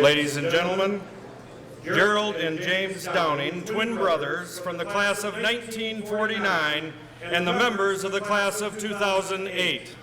Ladies and gentlemen, Gerald and James Downing, twin brothers from the class of 1949 and the members of the class of 2008.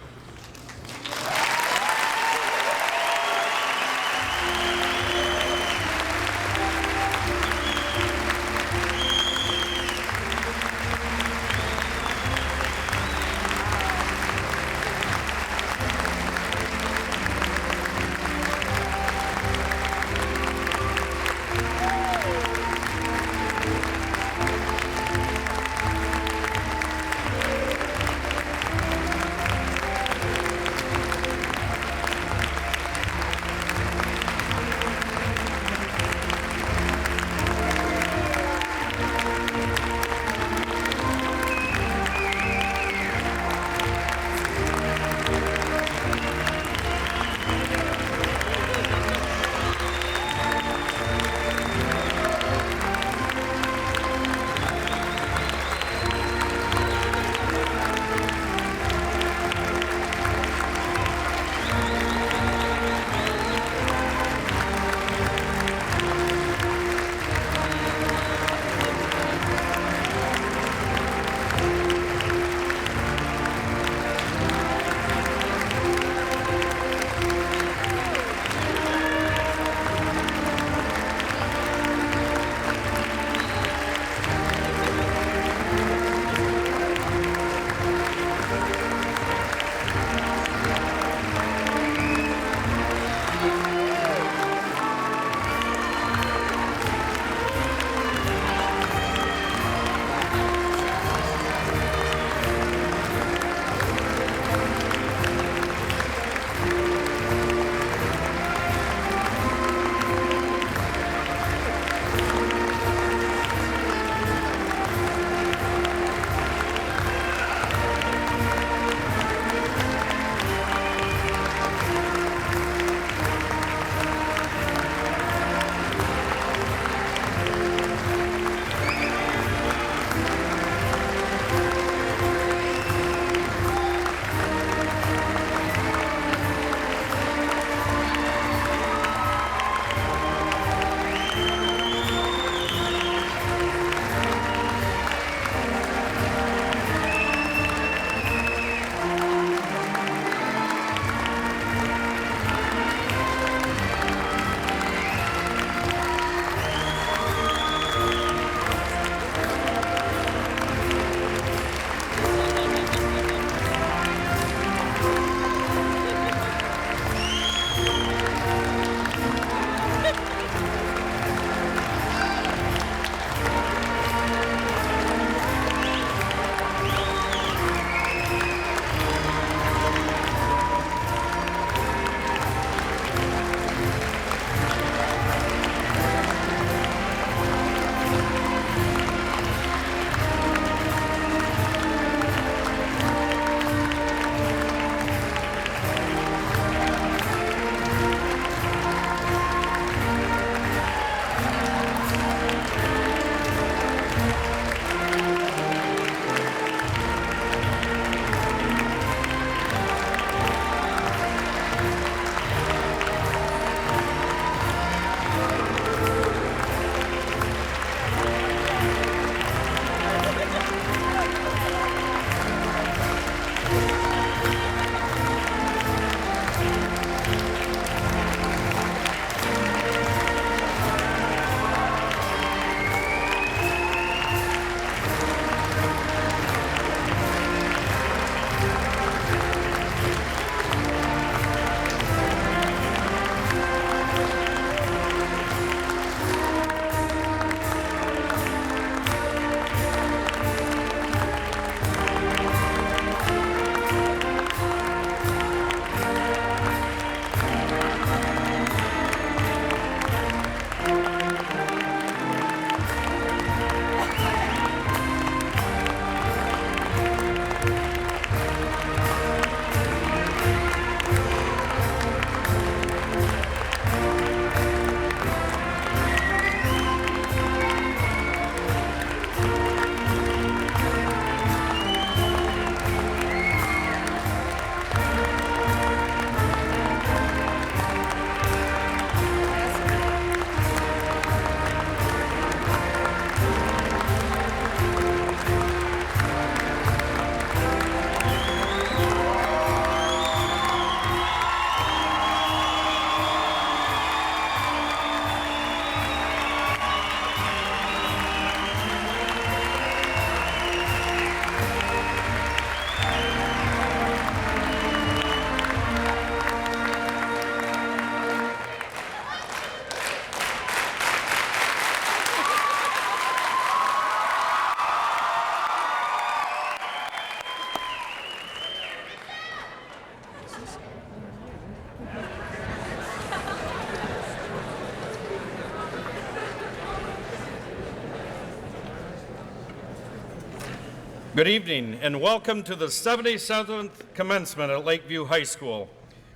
Good evening and welcome to the 77th commencement at Lakeview High School.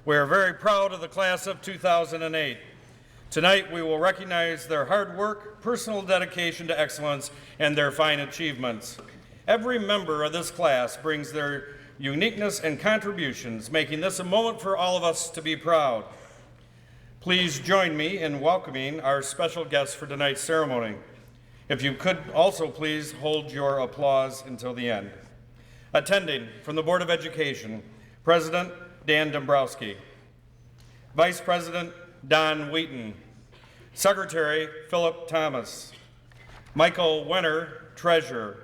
We are very proud of the class of 2008. Tonight we will recognize their hard work, personal dedication to excellence, and their fine achievements. Every member of this class brings their uniqueness and contributions, making this a moment for all of us to be proud. Please join me in welcoming our special guests for tonight's ceremony. If you could also please hold your applause until the end. Attending from the Board of Education, President Dan Dombrowski, Vice President Don Wheaton, Secretary Philip Thomas, Michael Wenner, Treasurer,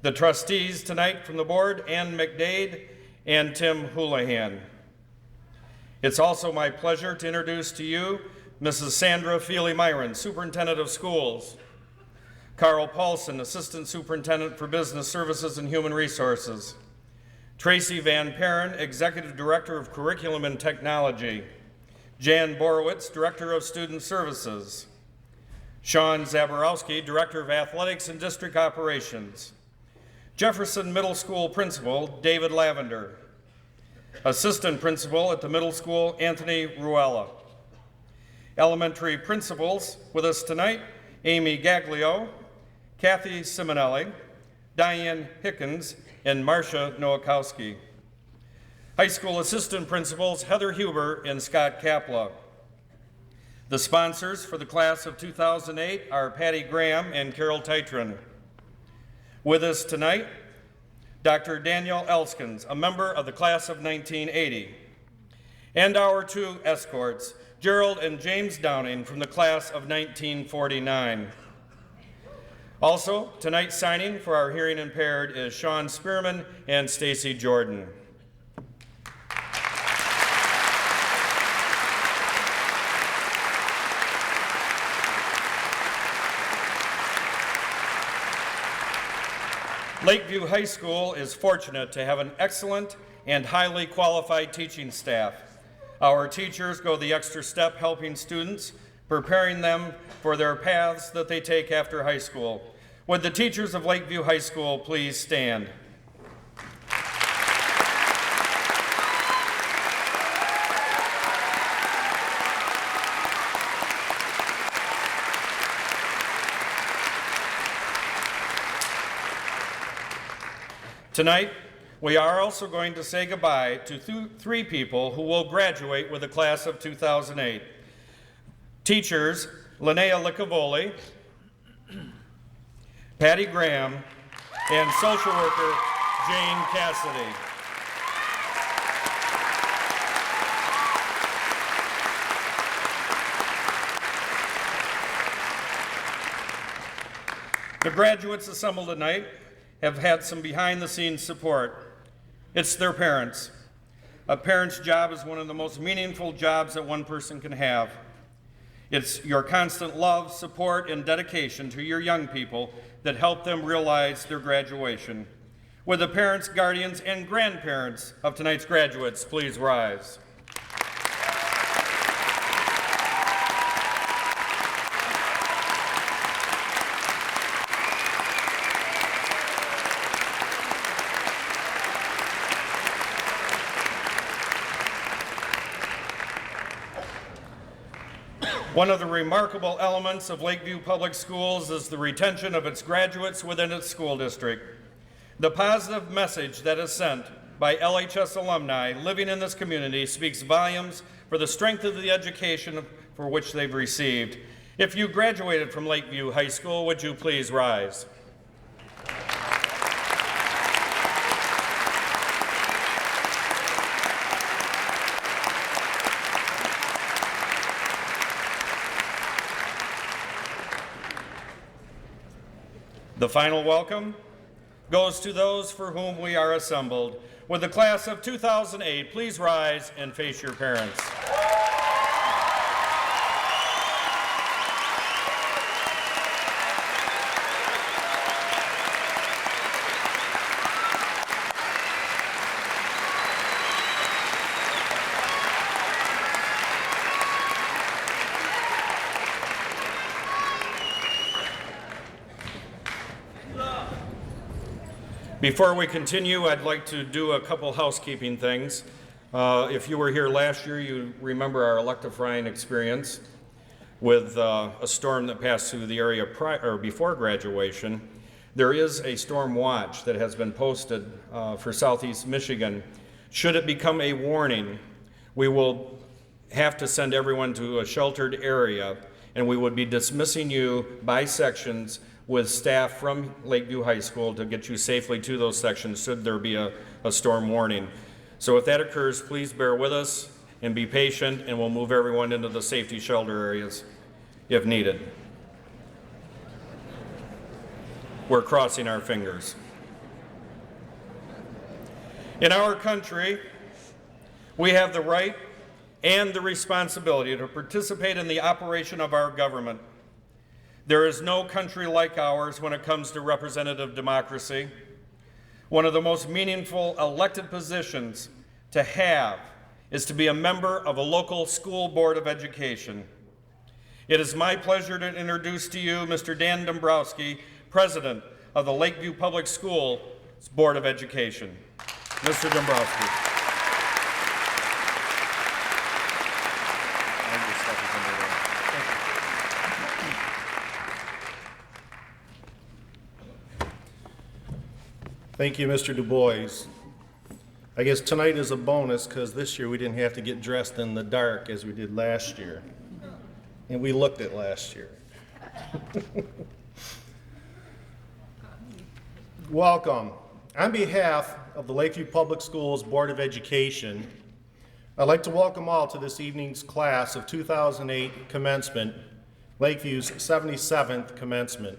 the trustees tonight from the board, Ann McDade and Tim Houlihan. It's also my pleasure to introduce to you Mrs. Sandra Feely-Myron, Superintendent of Schools, Carl Paulson, Assistant Superintendent for Business Services and Human Resources, Tracy Van Peeren, Executive Director of Curriculum and Technology, Jan Borowitz, Director of Student Services, Sean Zaborowski, Director of Athletics and District Operations, Jefferson Middle School Principal David Lavender, Assistant Principal at the Middle School Anthony Ruella, Elementary Principals with us tonight, Amy Gaglio, Kathy Simonelli, Diane Hickens, and Marcia Nowakowski. High School Assistant Principals Heather Huber and Scott KAPLA. The sponsors for the class of 2008 are Patty Graham and Carol Titron. With us tonight, Dr. Daniel Elskins, a member of the class of 1980, and our two escorts, Gerald and James Downing from the class of 1949. Also, tonight's signing for our hearing impaired is Sean Spearman and Stacy Jordan. Lakeview High School is fortunate to have an excellent and highly qualified teaching staff. Our teachers go the extra step helping students, preparing them for their paths that they take after high school. Would the teachers of Lakeview High School please stand? Tonight, we are also going to say goodbye to three people who will graduate with the class of 2008. Teachers, Linnea Licavoli, Patty Graham, and social worker, Jane Cassidy. The graduates assembled tonight have had some behind-the-scenes support. It's their parents. A parent's job is one of the most meaningful jobs that one person can have. It's your constant love, support, and dedication to your young people that help them realize their graduation. Would the parents, guardians, and grandparents of tonight's graduates please rise? One of the remarkable elements of Lakeview Public Schools is the retention of its graduates within its school district. The positive message that is sent by LHS alumni living in this community speaks volumes for the strength of the education for which they've received. If you graduated from Lakeview High School, would you please rise? The final welcome goes to those for whom we are assembled. Would the class of 2008 please rise and face your parents? Before we continue, I'd like to do a couple housekeeping things. If you were here last year, you remember our electrifying experience with a storm that passed through the area before graduation. There is a storm watch that has been posted for Southeast Michigan. Should it become a warning, we will have to send everyone to a sheltered area, and we would be dismissing you by sections with staff from Lakeview High School to get you safely to those sections should there be a storm warning. So if that occurs, please bear with us and be patient, and we'll move everyone into the safety shelter areas if needed. We're crossing our fingers. In our country, we have the right and the responsibility to participate in the operation of our government. There is no country like ours when it comes to representative democracy. One of the most meaningful elected positions to have is to be a member of a local school board of education. It is my pleasure to introduce to you Mr. Dan Dombrowski, President of the Lakeview Public Schools Board of Education. Mr. Dombrowski. Thank you, Mr. DuBois. I guess tonight is a bonus because this year we didn't have to get dressed in the dark as we did last year. And we looked at last year. Welcome. On behalf of the Lakeview Public Schools Board of Education, I'd like to welcome all to this evening's class of 2008 commencement, Lakeview's 77th commencement.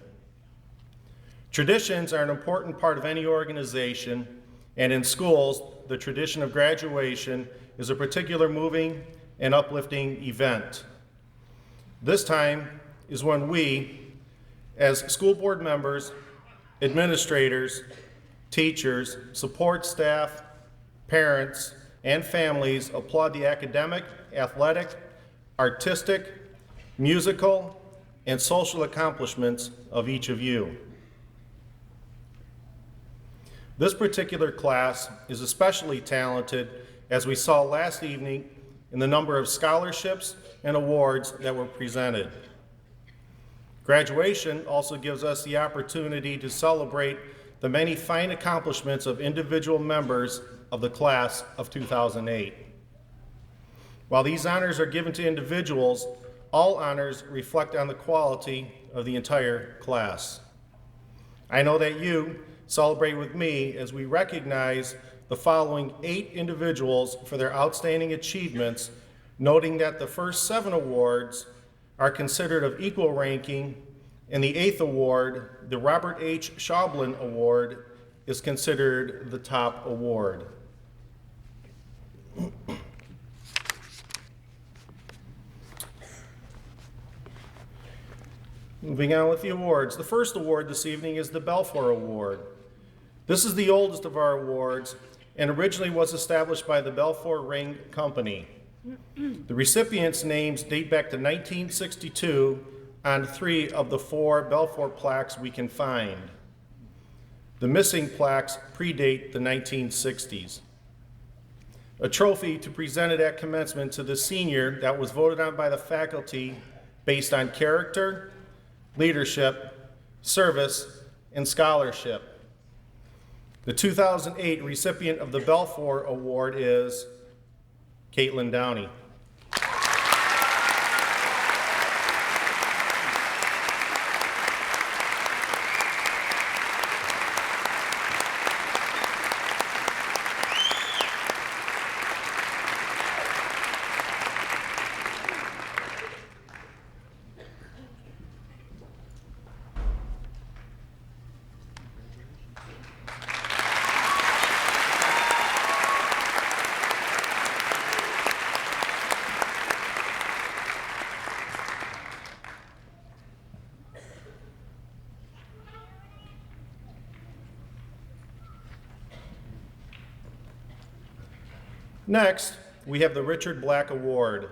Traditions are an important part of any organization, and in schools, the tradition of graduation is a particular moving and uplifting event. This time is when we, as school board members, administrators, teachers, support staff, parents, and families applaud the academic, athletic, artistic, musical, and social accomplishments of each of you. This particular class is especially talented, as we saw last evening in the number of scholarships and awards that were presented. Graduation also gives us the opportunity to celebrate the many fine accomplishments of individual members of the class of 2008. While these honors are given to individuals, all honors reflect on the quality of the entire class. I know that you celebrate with me as we recognize the following 8 individuals for their outstanding achievements, noting that the first 7 awards are considered of equal ranking, and the 8th award, the Robert H. Schaublin Award, is considered the top award. Moving on with the awards. The first award this evening is the Belfour Award. This is the oldest of our awards and originally was established by the Belfour Ring Company. The recipients' names date back to 1962 on 3 of the 4 Belfour plaques we can find. The missing plaques predate the 1960s. A trophy to present it at commencement to the senior that was voted on by the faculty based on character, leadership, service, and scholarship. The 2008 recipient of the Belfour Award is Caitlin Downey. Next, we have the Richard Black Award.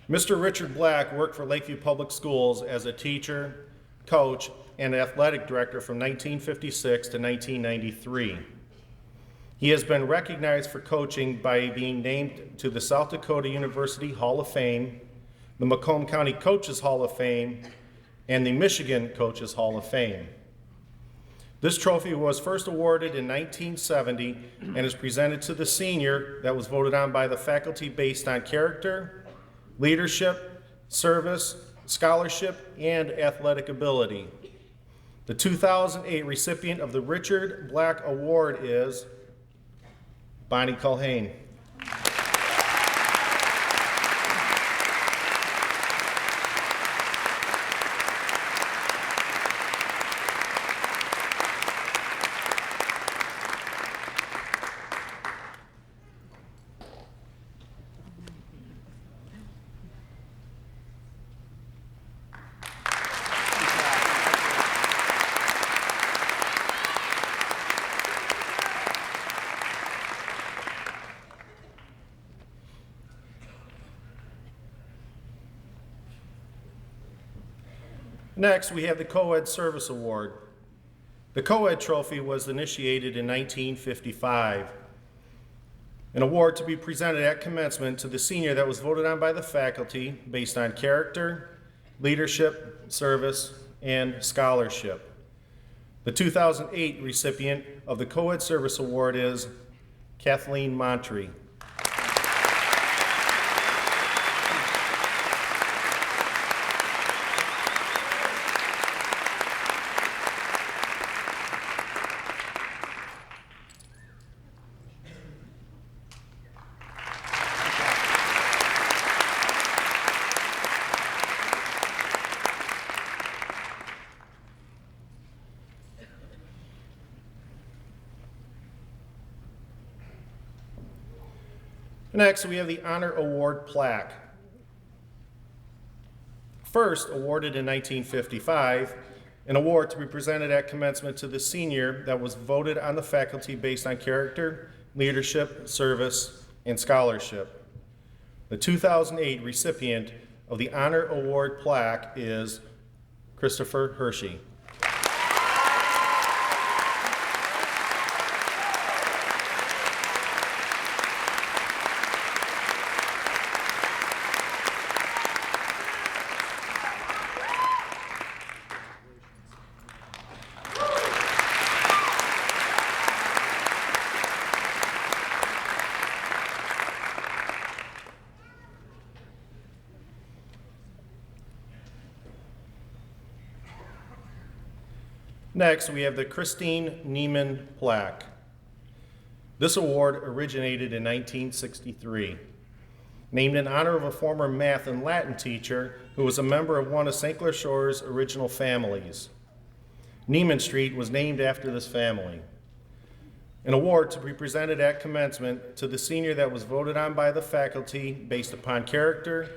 Mr. Richard Black worked for Lakeview Public Schools as a teacher, coach, and athletic director from 1956 to 1993. He has been recognized for coaching by being named to the South Dakota University Hall of Fame, the Macomb County Coaches Hall of Fame, and the Michigan Coaches Hall of Fame. This trophy was first awarded in 1970 and is presented to the senior that was voted on by the faculty based on character, leadership, service, scholarship, and athletic ability. The 2008 recipient of the Richard Black Award is Bonnie Culhane. Next, we have the Co-Ed Service Award. The Co-Ed Trophy was initiated in 1955, an award to be presented at commencement to the senior that was voted on by the faculty based on character, leadership, service, and scholarship. The 2008 recipient of the Co-Ed Service Award is Kathleen Montree. Next, we have the Honor Award plaque. First awarded in 1955, an award to be presented at commencement to the senior that was voted on the faculty based on character, leadership, service, and scholarship. The 2008 recipient of the Honor Award plaque is Christopher Hershey. Next, we have the Christine Neiman plaque. This award originated in 1963, named in honor of a former math and Latin teacher who was a member of one of St. Clair Shore's original families. Neiman Street was named after this family. An award to be presented at commencement to the senior that was voted on by the faculty based upon character,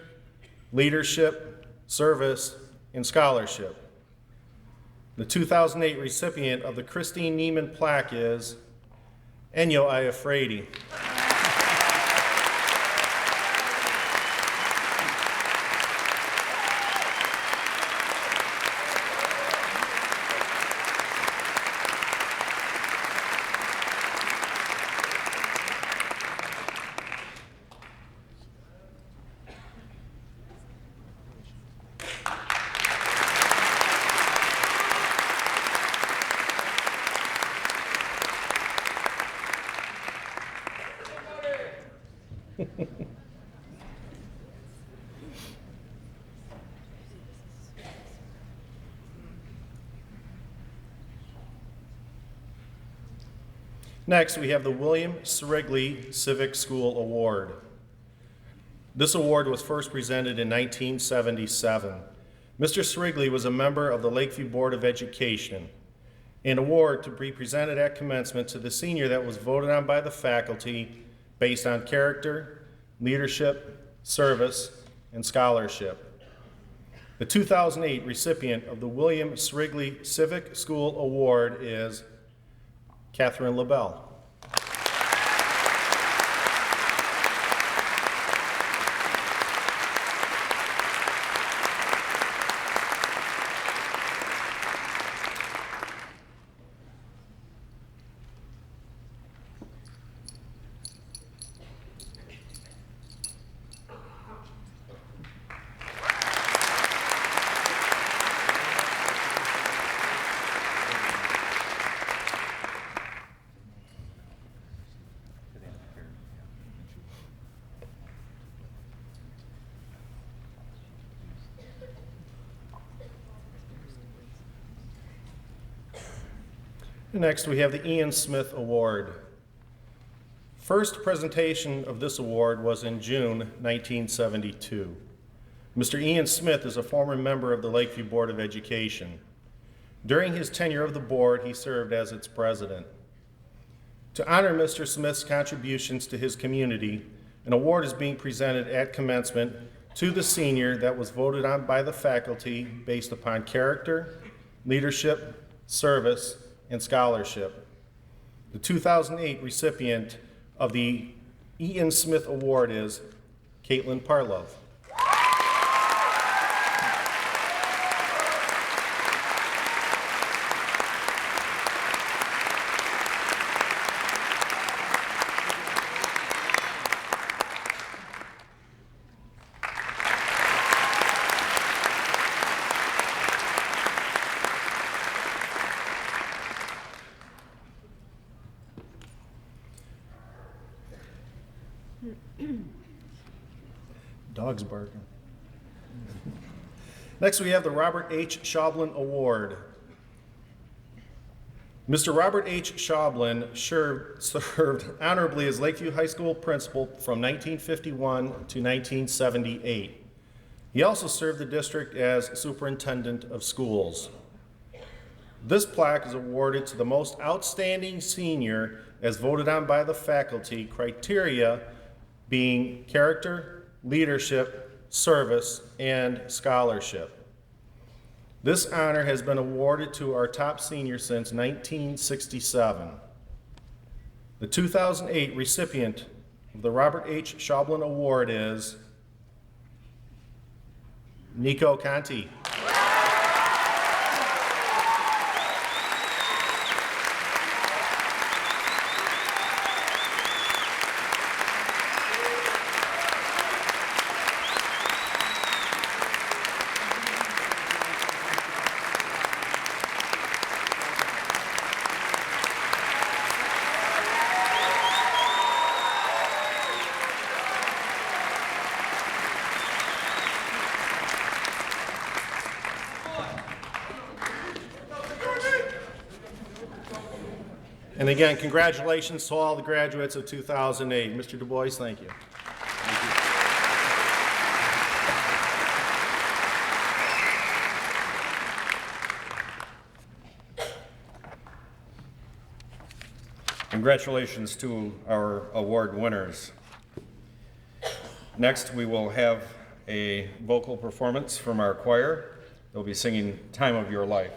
leadership, service, and scholarship. The 2008 recipient of the Christine Neiman plaque is Enyo Ayafredi. Next, we have the William Srigley Civic School Award. This award was first presented in 1977. Mr. Srigley was a member of the Lakeview Board of Education. An award to be presented at commencement to the senior that was voted on by the faculty based on character, leadership, service, and scholarship. The 2008 recipient of the William Srigley Civic School Award is Catherine LaBelle. Next, we have the Ian Smith Award. First presentation of this award was in June 1972. Mr. Ian Smith is a former member of the Lakeview Board of Education. During his tenure of the board, he served as its president. To honor Mr. Smith's contributions to his community, an award is being presented at commencement to the senior that was voted on by the faculty based upon character, leadership, service, and scholarship. The 2008 recipient of the Ian Smith Award is Caitlin Parlove. Dog's barking. Next, we have the Robert H. Schaublin Award. Mr. Robert H. Schaublin served honorably as Lakeview High School principal from 1951 to 1978. He also served the district as superintendent of schools. This plaque is awarded to the most outstanding senior as voted on by the faculty, criteria being character, leadership, service, and scholarship. This honor has been awarded to our top senior since 1967. The 2008 recipient of the Robert H. Schaublin Award is Nico Conti. And again, congratulations to all the graduates of 2008. Mr. DuBois, thank you. Congratulations to our award winners. Next, we will have a vocal performance from our choir. They'll be singing Time of Your Life.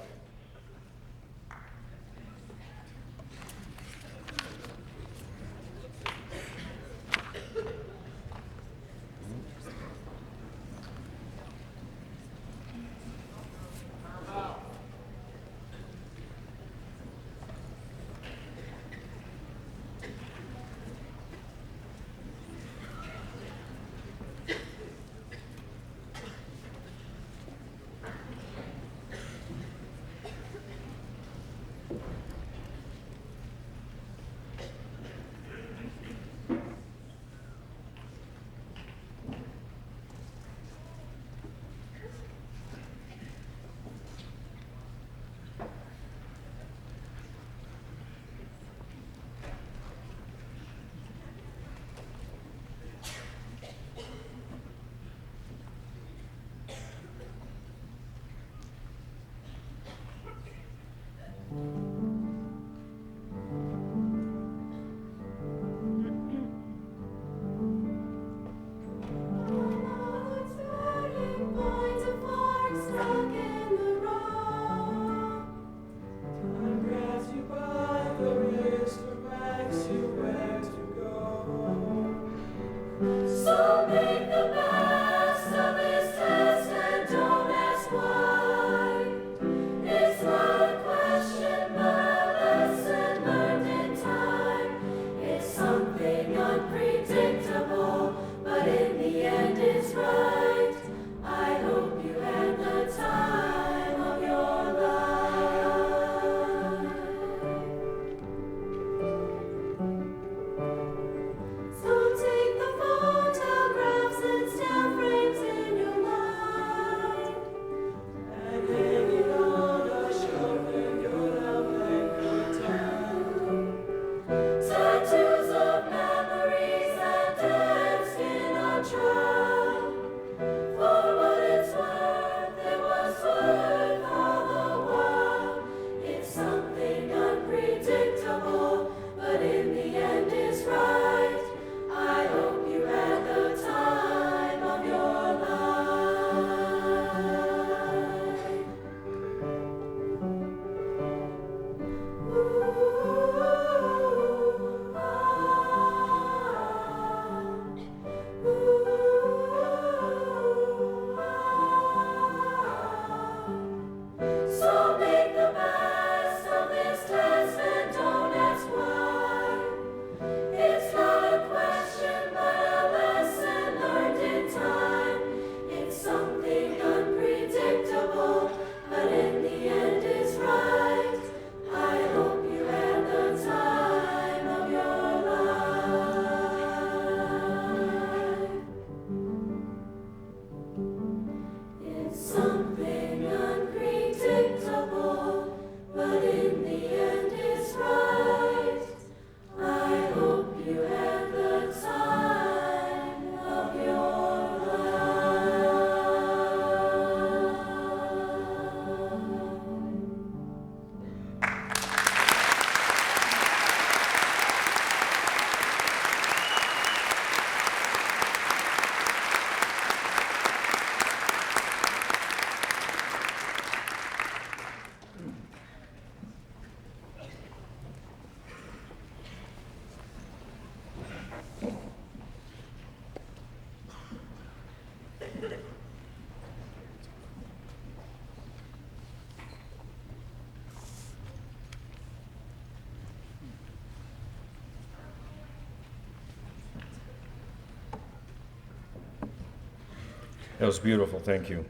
That was beautiful, thank you.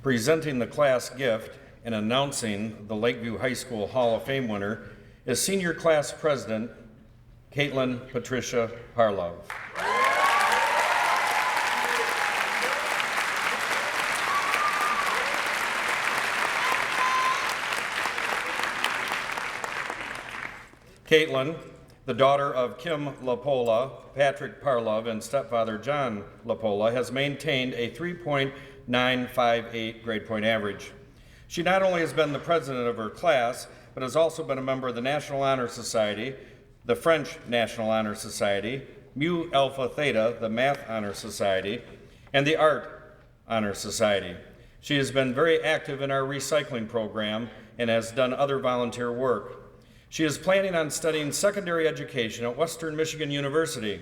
Presenting the class gift and announcing the Lakeview High School Hall of Fame winner is Senior Class President Caitlin Patricia Harlove. Caitlin, the daughter of Kim LaPola, Patrick Parlove, and stepfather John LaPola, has maintained a 3.958 grade point average. She not only has been the president of her class, but has also been a member of the National Honor Society, the French National Honor Society, Mu Alpha Theta, the Math Honor Society, and the Art Honor Society. She has been very active in our recycling program and has done other volunteer work. She is planning on studying secondary education at Western Michigan University.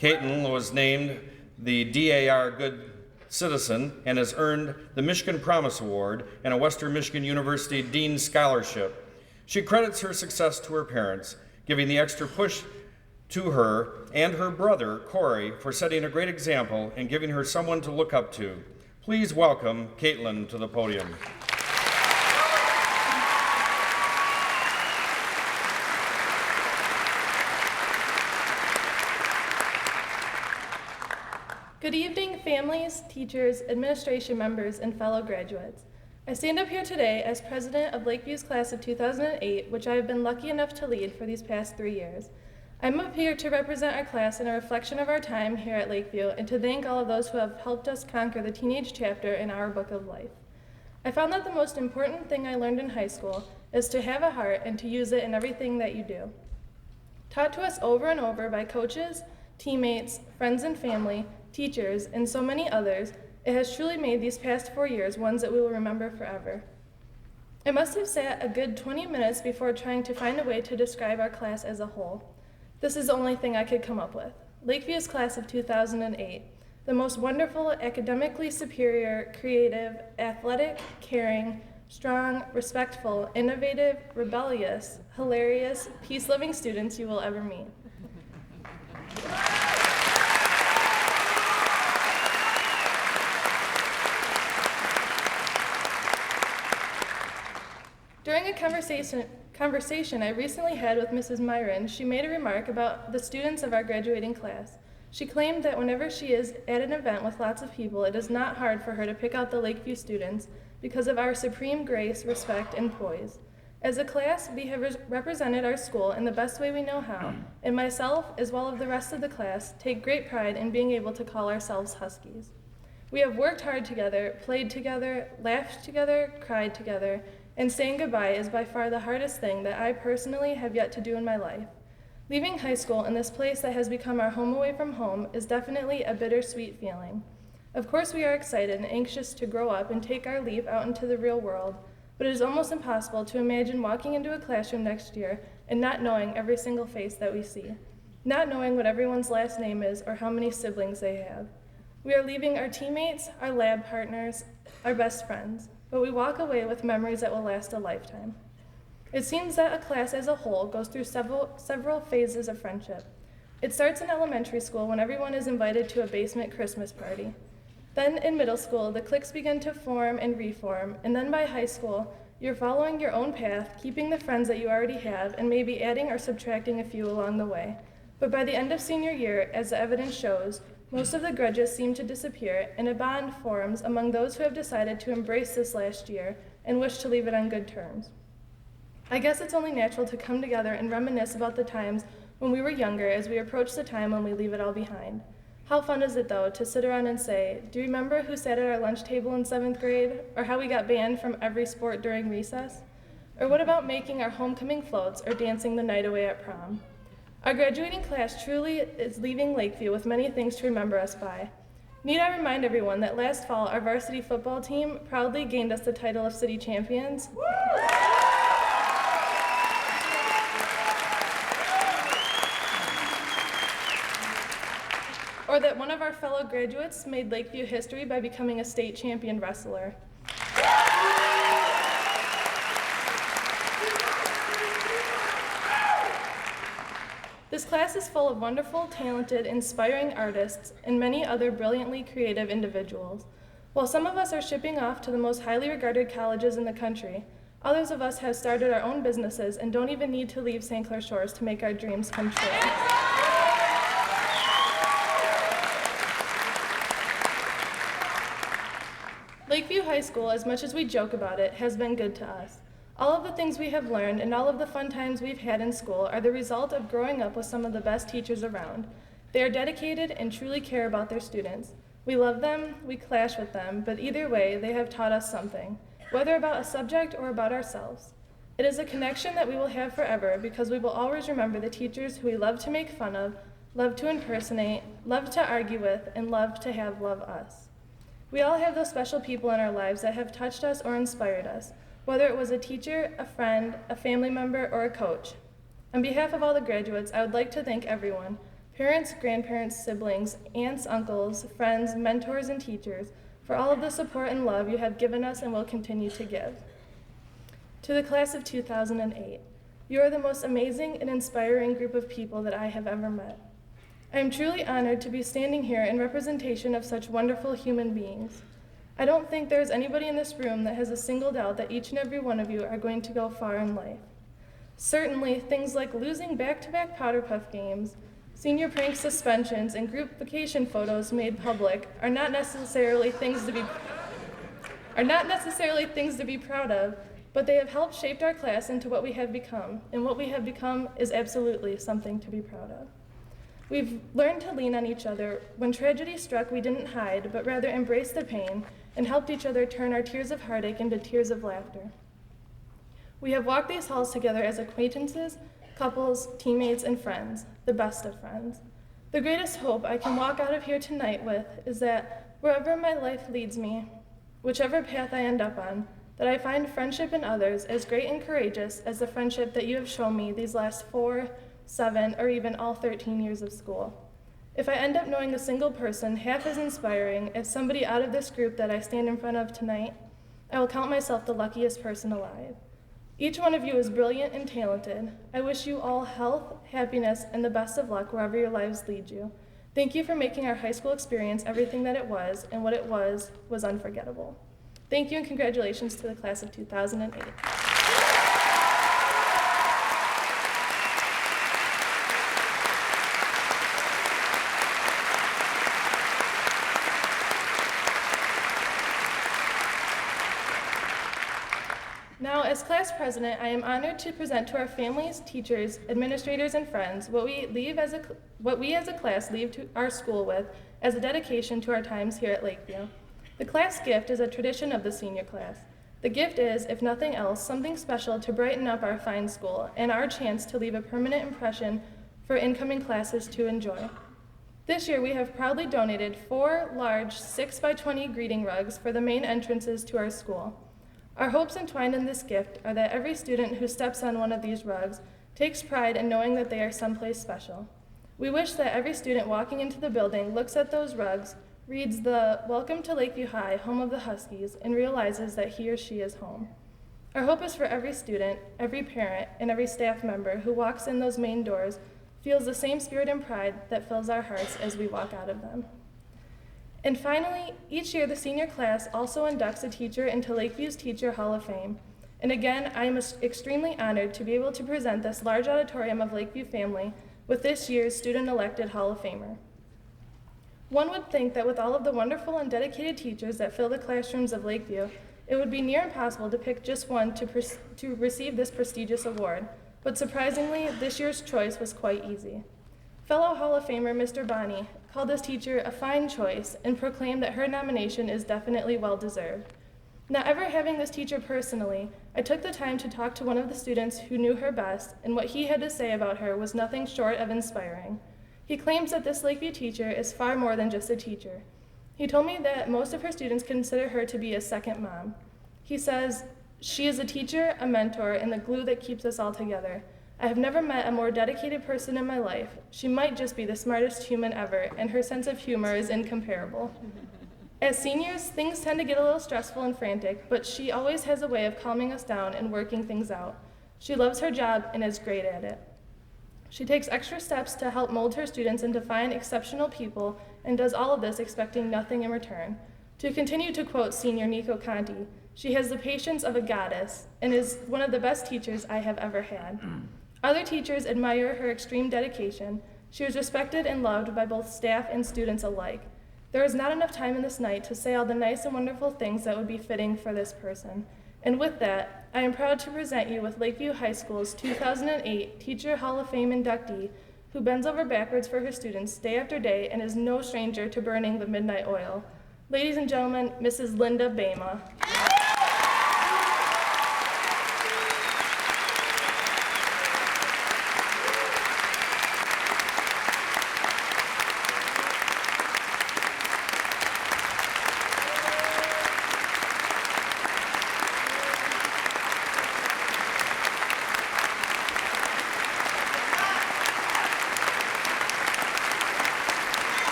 Caitlin was named the DAR Good Citizen and has earned the Michigan Promise Award and a Western Michigan University Dean Scholarship. She credits her success to her parents, giving the extra push to her and her brother, Corey, for setting a great example and giving her someone to look up to. Please welcome Caitlin to the podium. Good evening, families, teachers, administration members, and fellow graduates. I stand up here today as president of Lakeview's class of 2008, which I have been lucky enough to lead for these past 3 years. I'm up here to represent our class in a reflection of our time here at Lakeview and to thank all of those who have helped us conquer the teenage chapter in our book of life. I found that the most important thing I learned in high school is to have a heart and to use it in everything that you do. Taught to us over and over by coaches, teammates, friends and family, teachers, and so many others, it has truly made these past 4 years ones that we will remember forever. I must have sat a good 20 minutes before trying to find a way to describe our class as a whole. This is the only thing I could come up with. Lakeview's class of 2008, the most wonderful, academically superior, creative, athletic, caring, strong, respectful, innovative, rebellious, hilarious, peace-loving students you will ever meet. During a conversation I recently had with Mrs. Myron, she made a remark about the students of our graduating class. She claimed that whenever she is at an event with lots of people, it is not hard for her to pick out the Lakeview students because of our supreme grace, respect, and poise. As a class, we have represented our school in the best way we know how, and myself, as well as the rest of the class, take great pride in being able to call ourselves Huskies. We have worked hard together, played together, laughed together, cried together, and saying goodbye is by far the hardest thing that I personally have yet to do in my life. Leaving high school in this place that has become our home away from home is definitely a bittersweet feeling. Of course, we are excited and anxious to grow up and take our leap out into the real world, but it is almost impossible to imagine walking into a classroom next year and not knowing every single face that we see, not knowing what everyone's last name is or how many siblings they have. We are leaving our teammates, our lab partners, our best friends, but we walk away with memories that will last a lifetime. It seems that a class as a whole goes through several phases of friendship. It starts in elementary school when everyone is invited to a basement Christmas party. Then in middle school, the cliques begin to form and reform, and then by high school, you're following your own path, keeping the friends that you already have, and maybe adding or subtracting a few along the way. But by the end of senior year, as the evidence shows, most of the grudges seem to disappear, and a bond forms among those who have decided to embrace this last year and wish to leave it on good terms. I guess it's only natural to come together and reminisce about the times when we were younger as we approach the time when we leave it all behind. How fun is it, though, to sit around and say, do you remember who sat at our lunch table in 7th grade? Or how we got banned from every sport during recess? Or what about making our homecoming floats or dancing the night away at prom? Our graduating class truly is leaving Lakeview with many things to remember us by. Need I remind everyone that last fall, our varsity football team proudly gained us the title of city champions? Or that one of our fellow graduates made Lakeview history by becoming a state champion wrestler. class is full of wonderful, talented, inspiring artists and many other brilliantly creative individuals. While some of us are shipping off to the most highly regarded colleges in the country, others of us have started our own businesses and don't even need to leave St. Clair Shores to make our dreams come true. Lakeview High School, as much as we joke about it, has been good to us. All of the things we have learned and all of the fun times we've had in school are the result of growing up with some of the best teachers around. They are dedicated and truly care about their students. We love them, we clash with them, but either way, they have taught us something, whether about a subject or about ourselves. It is a connection that we will have forever because we will always remember the teachers who we love to make fun of, love to impersonate, love to argue with, and love to have love us. We all have those special people in our lives that have touched us or inspired us, whether it was a teacher, a friend, a family member, or a coach. On behalf of all the graduates, I would like to thank everyone, parents, grandparents, siblings, aunts, uncles, friends, mentors, and teachers, for all of the support and love you have given us and will continue to give. To the class of 2008, you are the most amazing and inspiring group of people that I have ever met. I am truly honored to be standing here in representation of such wonderful human beings. I don't think there is anybody in this room that has a single doubt that each and every one of you are going to go far in life. Certainly, things like losing back-to-back Powder Puff games, senior prank suspensions, and group vacation photos made public are not necessarily things to be proud of, but they have helped shape our class into what we have become, and what we have become is absolutely something to be proud of. We've learned to lean on each other. When tragedy struck, we didn't hide, but rather embraced the pain and helped each other turn our tears of heartache into tears of laughter. We have walked these halls together as acquaintances, couples, teammates, and friends, the best of friends. The greatest hope I can walk out of here tonight with is that wherever my life leads me, whichever path I end up on, that I find friendship in others as great and courageous as the friendship that you have shown me these last 4, 7, or even all 13 years of school. If I end up knowing a single person half as inspiring as somebody out of this group that I stand in front of tonight, I will count myself the luckiest person alive. Each one of you is brilliant and talented. I wish you all health, happiness, and the best of luck wherever your lives lead you. Thank you for making our high school experience everything that it was, and what it was unforgettable. Thank you and congratulations to the class of 2008. Now, as class president, I am honored to present to our families, teachers, administrators, and friends what we as a class leave to our school with as a dedication to our times here at Lakeview. The class gift is a tradition of the senior class. The gift is, if nothing else, something special to brighten up our fine school and our chance to leave a permanent impression for incoming classes to enjoy. This year, we have proudly donated 4 large 6x20 greeting rugs for the main entrances to our school. Our hopes entwined in this gift are that every student who steps on one of these rugs takes pride in knowing that they are someplace special. We wish that every student walking into the building looks at those rugs, reads the "Welcome to Lakeview High, home of the Huskies," and realizes that he or she is home. Our hope is for every student, every parent, and every staff member who walks in those main doors feels the same spirit and pride that fills our hearts as we walk out of them. And finally, each year the senior class also inducts a teacher into Lakeview's Teacher Hall of Fame. And again, I am extremely honored to be able to present this large auditorium of Lakeview family with this year's student-elected Hall of Famer. One would think that with all of the wonderful and dedicated teachers that fill the classrooms of Lakeview, it would be near impossible to pick just one to receive this prestigious award. But surprisingly, this year's choice was quite easy. Fellow Hall of Famer Mr. Bonney called this teacher a fine choice and proclaimed that her nomination is definitely well-deserved. Not ever having this teacher personally, I took the time to talk to one of the students who knew her best, and what he had to say about her was nothing short of inspiring. He claims that this Lakeview teacher is far more than just a teacher. He told me that most of her students consider her to be a second mom. He says, "She is a teacher, a mentor, and the glue that keeps us all together. I have never met a more dedicated person in my life. She might just be the smartest human ever, and her sense of humor is incomparable." As seniors, things tend to get a little stressful and frantic, but she always has a way of calming us down and working things out. She loves her job and is great at it. She takes extra steps to help mold her students into fine, exceptional people, and does all of this expecting nothing in return. To continue to quote Senior Nico Conti, she has the patience of a goddess and is one of the best teachers I have ever had. Other teachers admire her extreme dedication. She was respected and loved by both staff and students alike. There is not enough time in this night to say all the nice and wonderful things that would be fitting for this person. And with that, I am proud to present you with Lakeview High School's 2008 Teacher Hall of Fame inductee, who bends over backwards for her students day after day and is no stranger to burning the midnight oil. Ladies and gentlemen, Mrs. Linda Bama.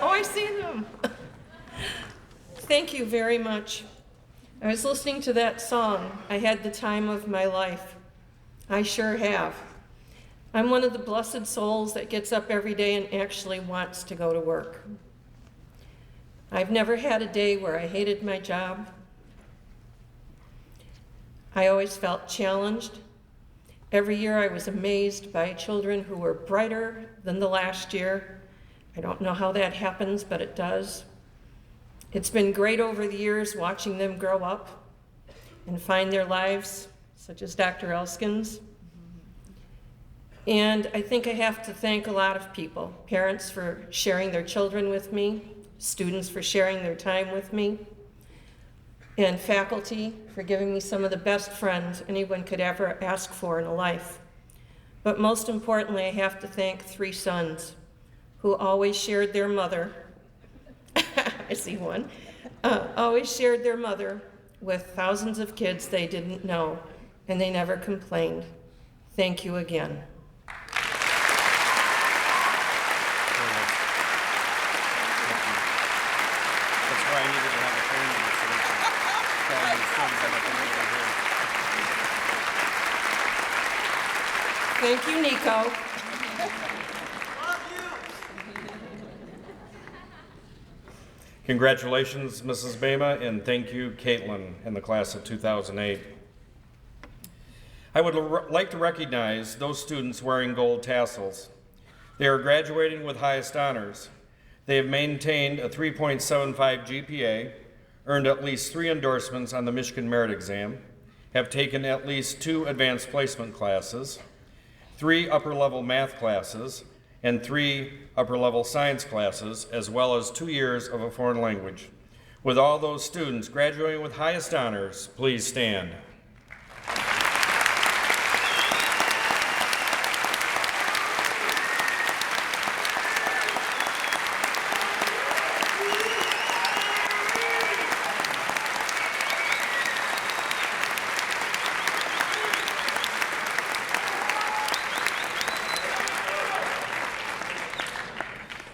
Oh, I see them. Thank you very much. I was listening to that song. I had the time of my life. I sure have. I'm one of the blessed souls that gets up every day and actually wants to go to work. I've never had a day where I hated my job. I always felt challenged. Every year I was amazed by children who were brighter than the last year. I don't know how that happens, but it does. It's been great over the years watching them grow up and find their lives, such as Dr. Elskin's. And I think I have to thank a lot of people, parents for sharing their children with me, students for sharing their time with me, and faculty for giving me some of the best friends anyone could ever ask for in a life. But most importantly, I have to thank 3 sons who always shared their mother. I see one. Always shared their mother with thousands of kids they didn't know, and they never complained. Thank you again. That's why I needed to have a phone number so we could call these friends that have been over here. Thank you, Nico. Congratulations, Mrs. Bama, and thank you, Caitlin, in the class of 2008. I would like to recognize those students wearing gold tassels. They are graduating with highest honors. They have maintained a 3.75 GPA, earned at least 3 endorsements on the Michigan Merit Exam, have taken at least 2 advanced placement classes, 3 upper-level math classes, and 3 upper-level science classes, as well as 2 years of a foreign language. With all those students graduating with highest honors, please stand.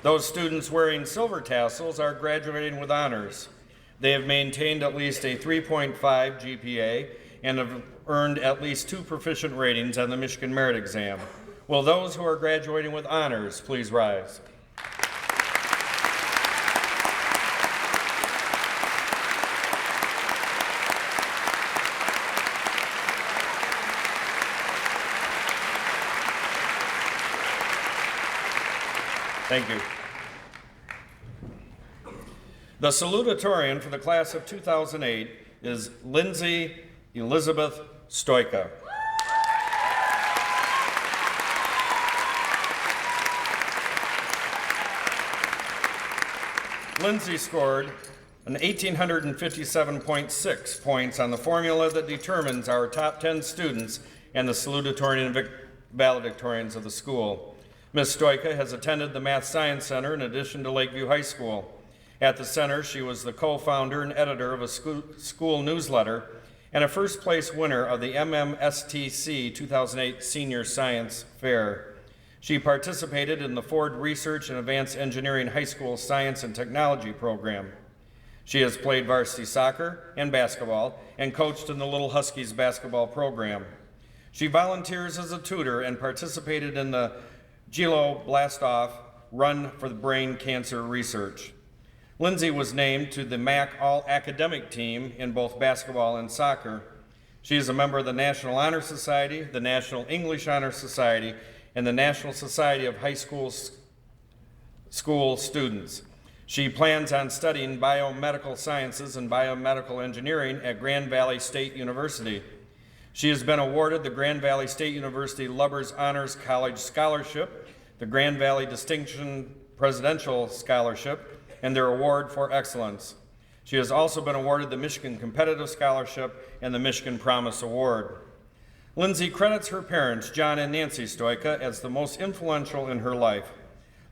Those students wearing silver tassels are graduating with honors. They have maintained at least a 3.5 GPA and have earned at least 2 proficient ratings on the Michigan Merit Exam. Will those who are graduating with honors please rise? Thank you. The salutatorian for the class of 2008 is Lindsay Elizabeth Stoika. Lindsay scored an 1,857.6 points on the formula that determines our top 10 students and the salutatorian and valedictorians of the school. Ms. Stoika has attended the Math Science Center in addition to Lakeview High School. At the center, she was the co-founder and editor of a school newsletter and a first-place winner of the MMSTC 2008 Senior Science Fair. She participated in the Ford Research and Advanced Engineering High School Science and Technology program. She has played varsity soccer and basketball and coached in the Little Huskies basketball program. She volunteers as a tutor and participated in the Gilo Blastoff Run for the Brain Cancer Research. Lindsay was named to the MAC All-Academic Team in both basketball and soccer. She is a member of the National Honor Society, the National English Honor Society, and the National Society of High School Students. She plans on studying biomedical sciences and biomedical engineering at Grand Valley State University. She has been awarded the Grand Valley State University Lubbers Honors College Scholarship, the Grand Valley Distinction Presidential Scholarship, and their Award for Excellence. She has also been awarded the Michigan Competitive Scholarship and the Michigan Promise Award. Lindsay credits her parents, John and Nancy Stoika, as the most influential in her life.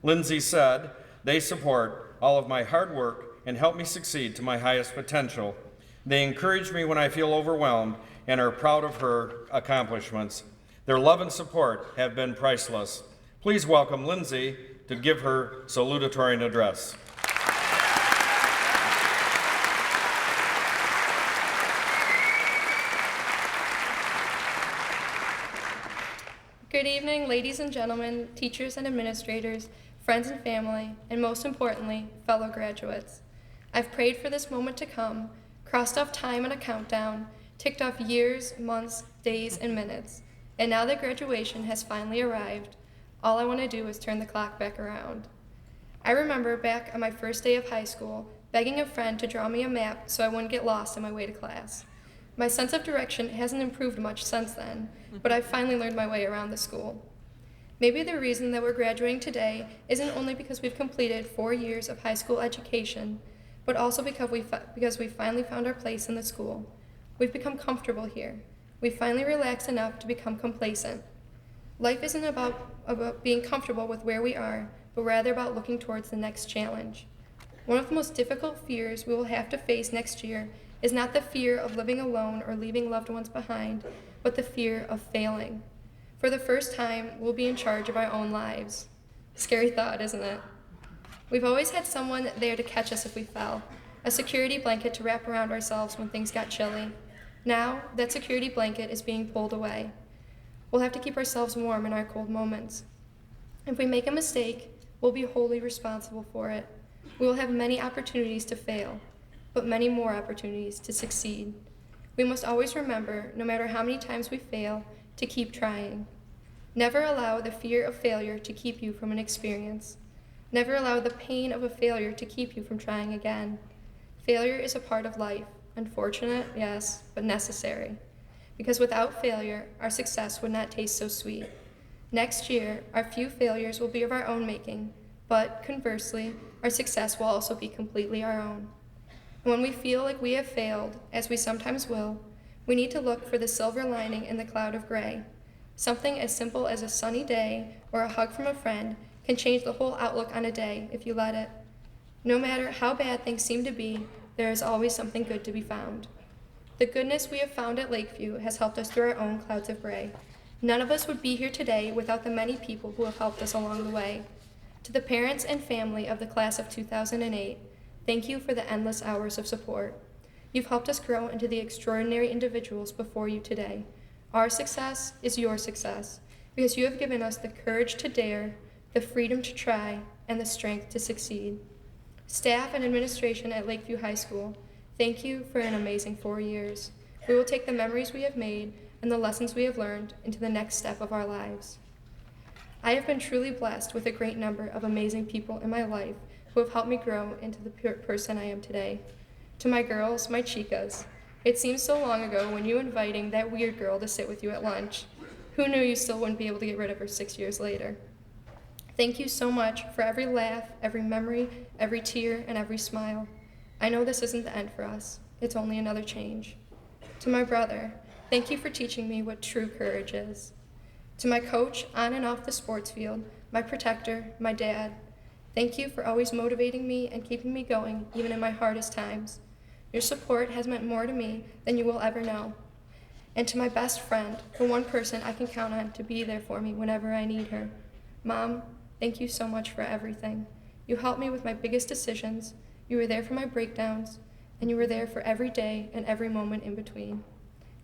Lindsay said, "They support all of my hard work and help me succeed to my highest potential. They encourage me when I feel overwhelmed and are proud of her accomplishments. Their love and support have been priceless." Please welcome Lindsay to give her salutatory address. Good evening, ladies and gentlemen, teachers and administrators, friends and family, and most importantly, fellow graduates. I've prayed for this moment to come, crossed off time on a countdown, ticked off years, months, days, and minutes, and now that graduation has finally arrived, all I want to do is turn the clock back around. I remember back on my first day of high school, begging a friend to draw me a map so I wouldn't get lost on my way to class. My sense of direction hasn't improved much since then, but I've finally learned my way around the school. Maybe the reason that we're graduating today isn't only because we've completed 4 years of high school education, but also because we finally found our place in the school. We've become comfortable here. We finally relaxed enough to become complacent. Life isn't about being comfortable with where we are, but rather about looking towards the next challenge. One of the most difficult fears we will have to face next year is not the fear of living alone or leaving loved ones behind, but the fear of failing. For the first time, we'll be in charge of our own lives. Scary thought, isn't it? We've always had someone there to catch us if we fell, a security blanket to wrap around ourselves when things got chilly. Now, that security blanket is being pulled away. We'll have to keep ourselves warm in our cold moments. If we make a mistake, we'll be wholly responsible for it. We will have many opportunities to fail, but many more opportunities to succeed. We must always remember, no matter how many times we fail, to keep trying. Never allow the fear of failure to keep you from an experience. Never allow the pain of a failure to keep you from trying again. Failure is a part of life. Unfortunate, yes, but necessary. Because without failure, our success would not taste so sweet. Next year, our few failures will be of our own making, but conversely, our success will also be completely our own. And when we feel like we have failed, as we sometimes will, we need to look for the silver lining in the cloud of gray. Something as simple as a sunny day or a hug from a friend can change the whole outlook on a day if you let it. No matter how bad things seem to be, there is always something good to be found. The goodness we have found at Lakeview has helped us through our own clouds of gray. None of us would be here today without the many people who have helped us along the way. To the parents and family of the class of 2008, thank you for the endless hours of support. You've helped us grow into the extraordinary individuals before you today. Our success is your success because you have given us the courage to dare, the freedom to try, and the strength to succeed. Staff and administration at Lakeview High School, thank you for an amazing 4 years. We will take the memories we have made and the lessons we have learned into the next step of our lives. I have been truly blessed with a great number of amazing people in my life who have helped me grow into the person I am today. To my girls, my chicas, it seems so long ago when you inviting that weird girl to sit with you at lunch. Who knew you still wouldn't be able to get rid of her 6 years later? Thank you so much for every laugh, every memory, every tear, and every smile. I know this isn't the end for us. It's only another change. To my brother, thank you for teaching me what true courage is. To my coach on and off the sports field, my protector, my dad, thank you for always motivating me and keeping me going even in my hardest times. Your support has meant more to me than you will ever know. And to my best friend, the one person I can count on to be there for me whenever I need her, Mom, thank you so much for everything. You helped me with my biggest decisions, you were there for my breakdowns, and you were there for every day and every moment in between.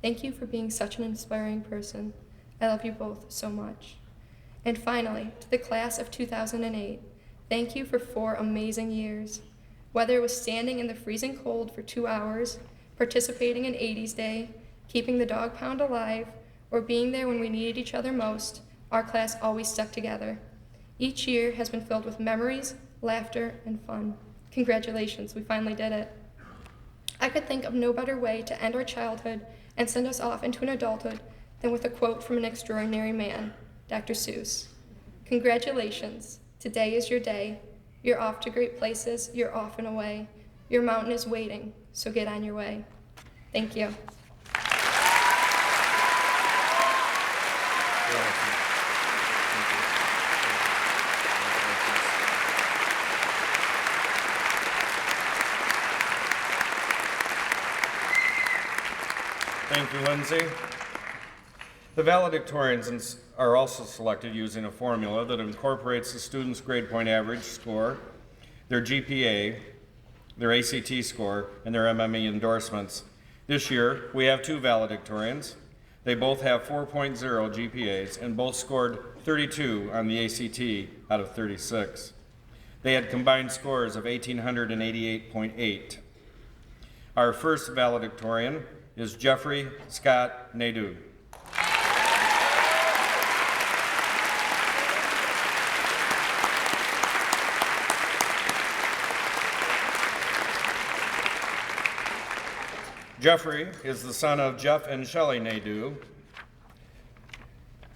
Thank you for being such an inspiring person. I love you both so much. And finally, to the class of 2008, thank you for 4 amazing years. Whether it was standing in the freezing cold for 2 hours, participating in 80s Day, keeping the dog pound alive, or being there when we needed each other most, our class always stuck together. Each year has been filled with memories, laughter, and fun. Congratulations, we finally did it. I could think of no better way to end our childhood and send us off into an adulthood than with a quote from an extraordinary man, Dr. Seuss. Congratulations, today is your day. You're off to great places, you're off and away. Your mountain is waiting, so get on your way. Thank you. Thank you, Lindsay. The valedictorians are also selected using a formula that incorporates the student's grade point average score, their GPA, their ACT score, and their MME endorsements. This year, we have 2 valedictorians. They both have 4.0 GPAs and both scored 32 on the ACT out of 36. They had combined scores of 1,888.8. Our first valedictorian is Jeffrey Scott Nadeau. Jeffrey is the son of Jeff and Shelley Nadeau.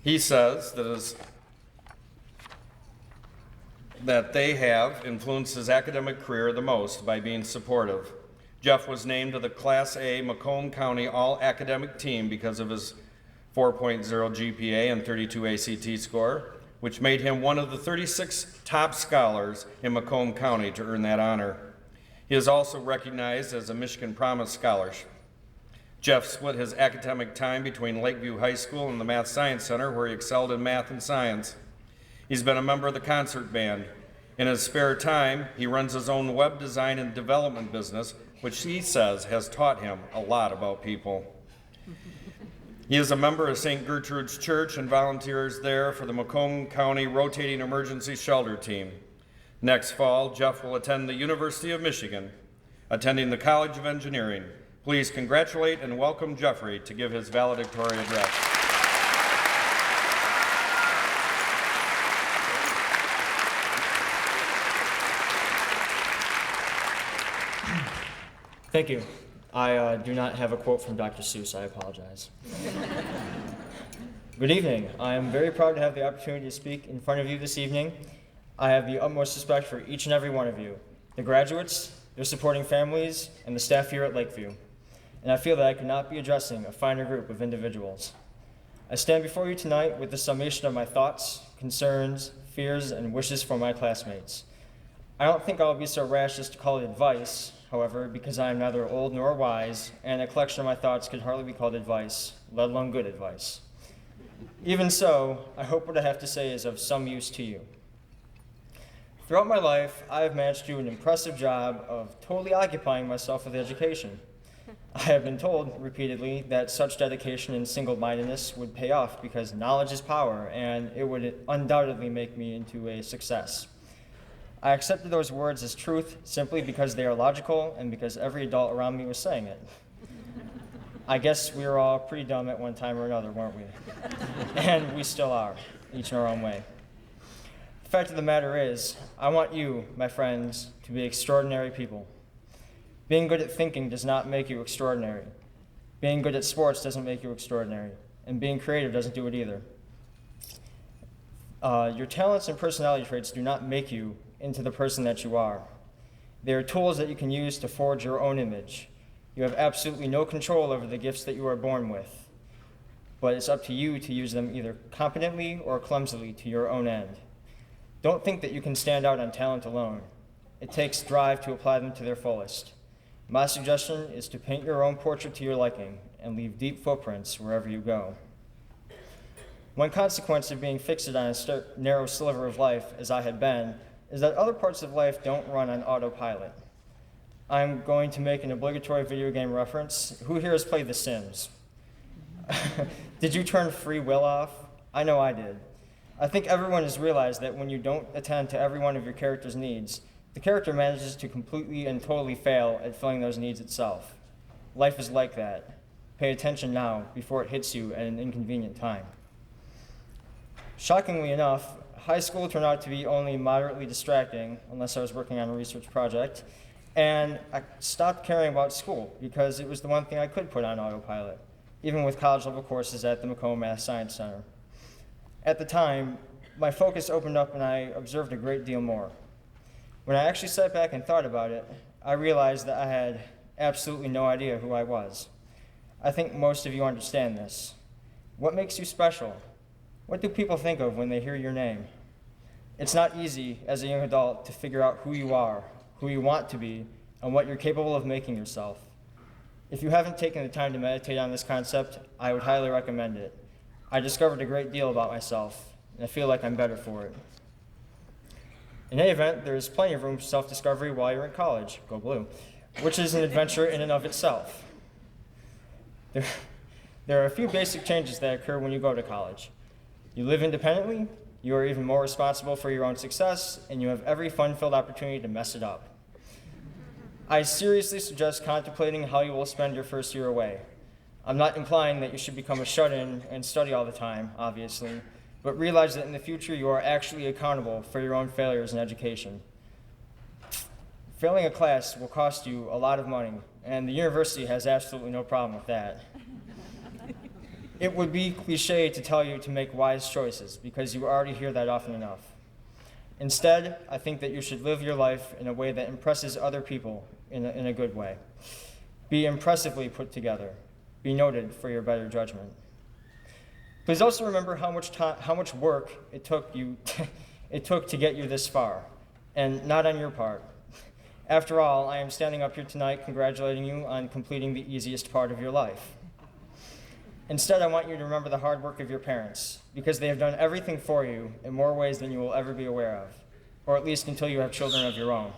He says that they have influenced his academic career the most by being supportive. Jeff was named to the Class A Macomb County All-Academic Team because of his 4.0 GPA and 32 ACT score, which made him one of the 36 top scholars in Macomb County to earn that honor. He is also recognized as a Michigan Promise Scholar. Jeff split his academic time between Lakeview High School and the Math Science Center, where he excelled in math and science. He's been a member of the concert band. In his spare time, he runs his own web design and development business, which he says has taught him a lot about people. He is a member of St. Gertrude's Church and volunteers there for the Macomb County Rotating Emergency Shelter Team. Next fall, Jeff will attend the University of Michigan, attending the College of Engineering. Please congratulate and welcome Jeffrey to give his valedictory address. Thank you. I do not have a quote from Dr. Seuss. I apologize. Good evening. I am very proud to have the opportunity to speak in front of you this evening. I have the utmost respect for each and every one of you, the graduates, their supporting families, and the staff here at Lakeview. And I feel that I could not be addressing a finer group of individuals. I stand before you tonight with the summation of my thoughts, concerns, fears, and wishes for my classmates. I don't think I'll be so rash as to call it advice, however, because I am neither old nor wise, and a collection of my thoughts could hardly be called advice, let alone good advice. Even so, I hope what I have to say is of some use to you. Throughout my life, I have managed to do an impressive job of totally occupying myself with education. I have been told repeatedly that such dedication and single-mindedness would pay off because knowledge is power, and it would undoubtedly make me into a success. I accepted those words as truth simply because they are logical and because every adult around me was saying it. I guess we were all pretty dumb at one time or another, weren't we? And we still are, each in our own way. The fact of the matter is, I want you, my friends, to be extraordinary people. Being good at thinking does not make you extraordinary. Being good at sports doesn't make you extraordinary. And being creative doesn't do it either. Your talents and personality traits do not make you into the person that you are. They are tools that you can use to forge your own image. You have absolutely no control over the gifts that you are born with, but it's up to you to use them either competently or clumsily to your own end. Don't think that you can stand out on talent alone. It takes drive to apply them to their fullest. My suggestion is to paint your own portrait to your liking and leave deep footprints wherever you go. One consequence of being fixated on a narrow sliver of life, as I had been, is that other parts of life don't run on autopilot. I'm going to make an obligatory video game reference. Who here has played The Sims? Did you turn free will off? I know I did. I think everyone has realized that when you don't attend to every one of your character's needs, the character manages to completely and totally fail at filling those needs itself. Life is like that. Pay attention now before it hits you at an inconvenient time. Shockingly enough, high school turned out to be only moderately distracting, unless I was working on a research project, and I stopped caring about school because it was the one thing I could put on autopilot, even with college-level courses at the Macomb Math Science Center. At the time, my focus opened up and I observed a great deal more. When I actually sat back and thought about it, I realized that I had absolutely no idea who I was. I think most of you understand this. What makes you special? What do people think of when they hear your name? It's not easy as a young adult to figure out who you are, who you want to be, and what you're capable of making yourself. If you haven't taken the time to meditate on this concept, I would highly recommend it. I discovered a great deal about myself, and I feel like I'm better for it. In any event, there is plenty of room for self-discovery while you're in college, go blue, which is an adventure in and of itself. There are a few basic changes that occur when you go to college. You live independently, you are even more responsible for your own success, and you have every fun-filled opportunity to mess it up. I seriously suggest contemplating how you will spend your first year away. I'm not implying that you should become a shut-in and study all the time, obviously, but realize that in the future you are actually accountable for your own failures in education. Failing a class will cost you a lot of money, and the university has absolutely no problem with that. It would be cliche to tell you to make wise choices, because you already hear that often enough. Instead, I think that you should live your life in a way that impresses other people in a good way. Be impressively put together. Be noted for your better judgment. Please also remember how much work it took to get you this far, and not on your part. After all, I am standing up here tonight congratulating you on completing the easiest part of your life. Instead, I want you to remember the hard work of your parents, because they have done everything for you in more ways than you will ever be aware of, or at least until you have children of your own.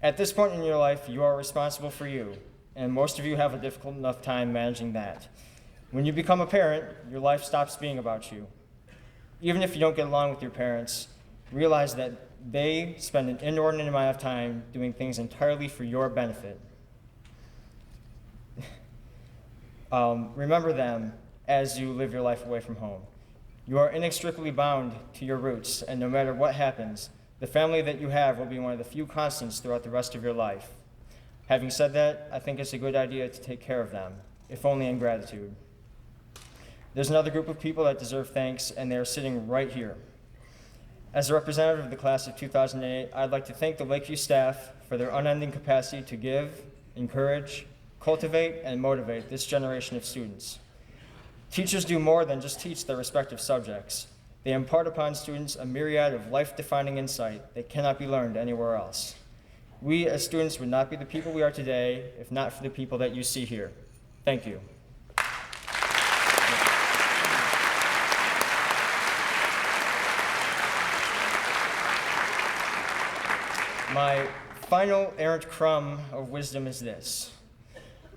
At this point in your life, you are responsible for you, and most of you have a difficult enough time managing that. When you become a parent, your life stops being about you. Even if you don't get along with your parents, realize that they spend an inordinate amount of time doing things entirely for your benefit. Remember them as you live your life away from home. You are inextricably bound to your roots, and no matter what happens, the family that you have will be one of the few constants throughout the rest of your life. Having said that, I think it's a good idea to take care of them, if only in gratitude. There's another group of people that deserve thanks, and they are sitting right here. As a representative of the class of 2008, I'd like to thank the Lakeview staff for their unending capacity to give, encourage, cultivate, and motivate this generation of students. Teachers do more than just teach their respective subjects. They impart upon students a myriad of life-defining insight that cannot be learned anywhere else. We as students would not be the people we are today if not for the people that you see here. Thank you. My final errant crumb of wisdom is this.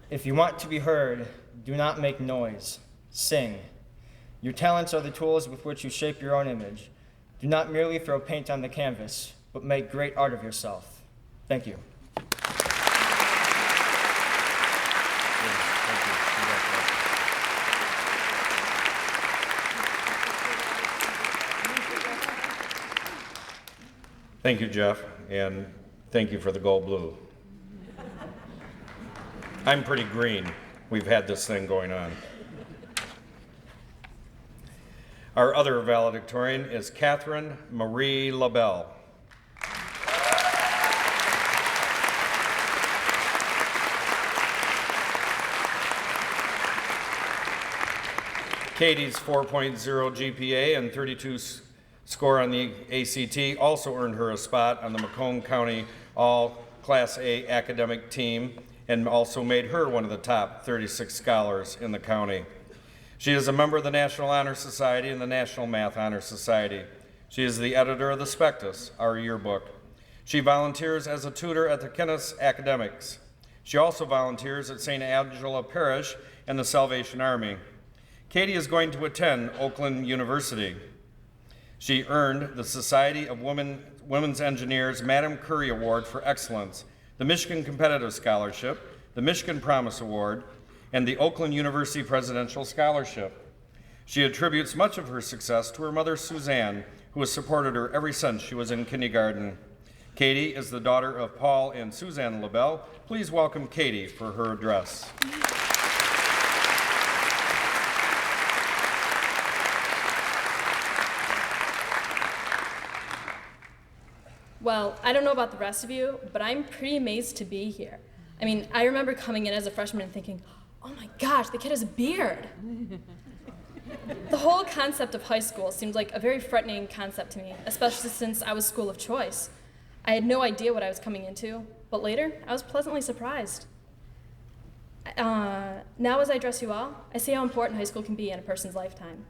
If you want to be heard, do not make noise. Sing. Your talents are the tools with which you shape your own image. Do not merely throw paint on the canvas, but make great art of yourself. Thank you. Thank you, Jeff, and thank you for the gold blue. I'm pretty green. We've had this thing going on. Our other valedictorian is Catherine Marie LaBelle. Katie's 4.0 GPA and 32 score on the ACT also earned her a spot on the Macomb County All Class A academic team and also made her one of the top 36 scholars in the county. She is a member of the National Honor Society and the National Math Honor Society. She is the editor of the Spectus, our yearbook. She volunteers as a tutor at the Kenneth Academics. She also volunteers at St. Angela Parish and the Salvation Army. Katie is going to attend Oakland University. She earned the Society of Women's Engineers Madam Curry Award for Excellence, the Michigan Competitive Scholarship, the Michigan Promise Award, and the Oakland University Presidential Scholarship. She attributes much of her success to her mother, Suzanne, who has supported her ever since she was in kindergarten. Katie is the daughter of Paul and Suzanne LaBelle. Please welcome Katie for her address. Well, I don't know about the rest of you, but I'm pretty amazed to be here. I mean, I remember coming in as a freshman and thinking, oh my gosh, the kid has a beard. The whole concept of high school seemed like a very threatening concept to me, especially since I was school of choice. I had no idea what I was coming into, but later, I was pleasantly surprised. Now as I address you all, I see how important high school can be in a person's lifetime.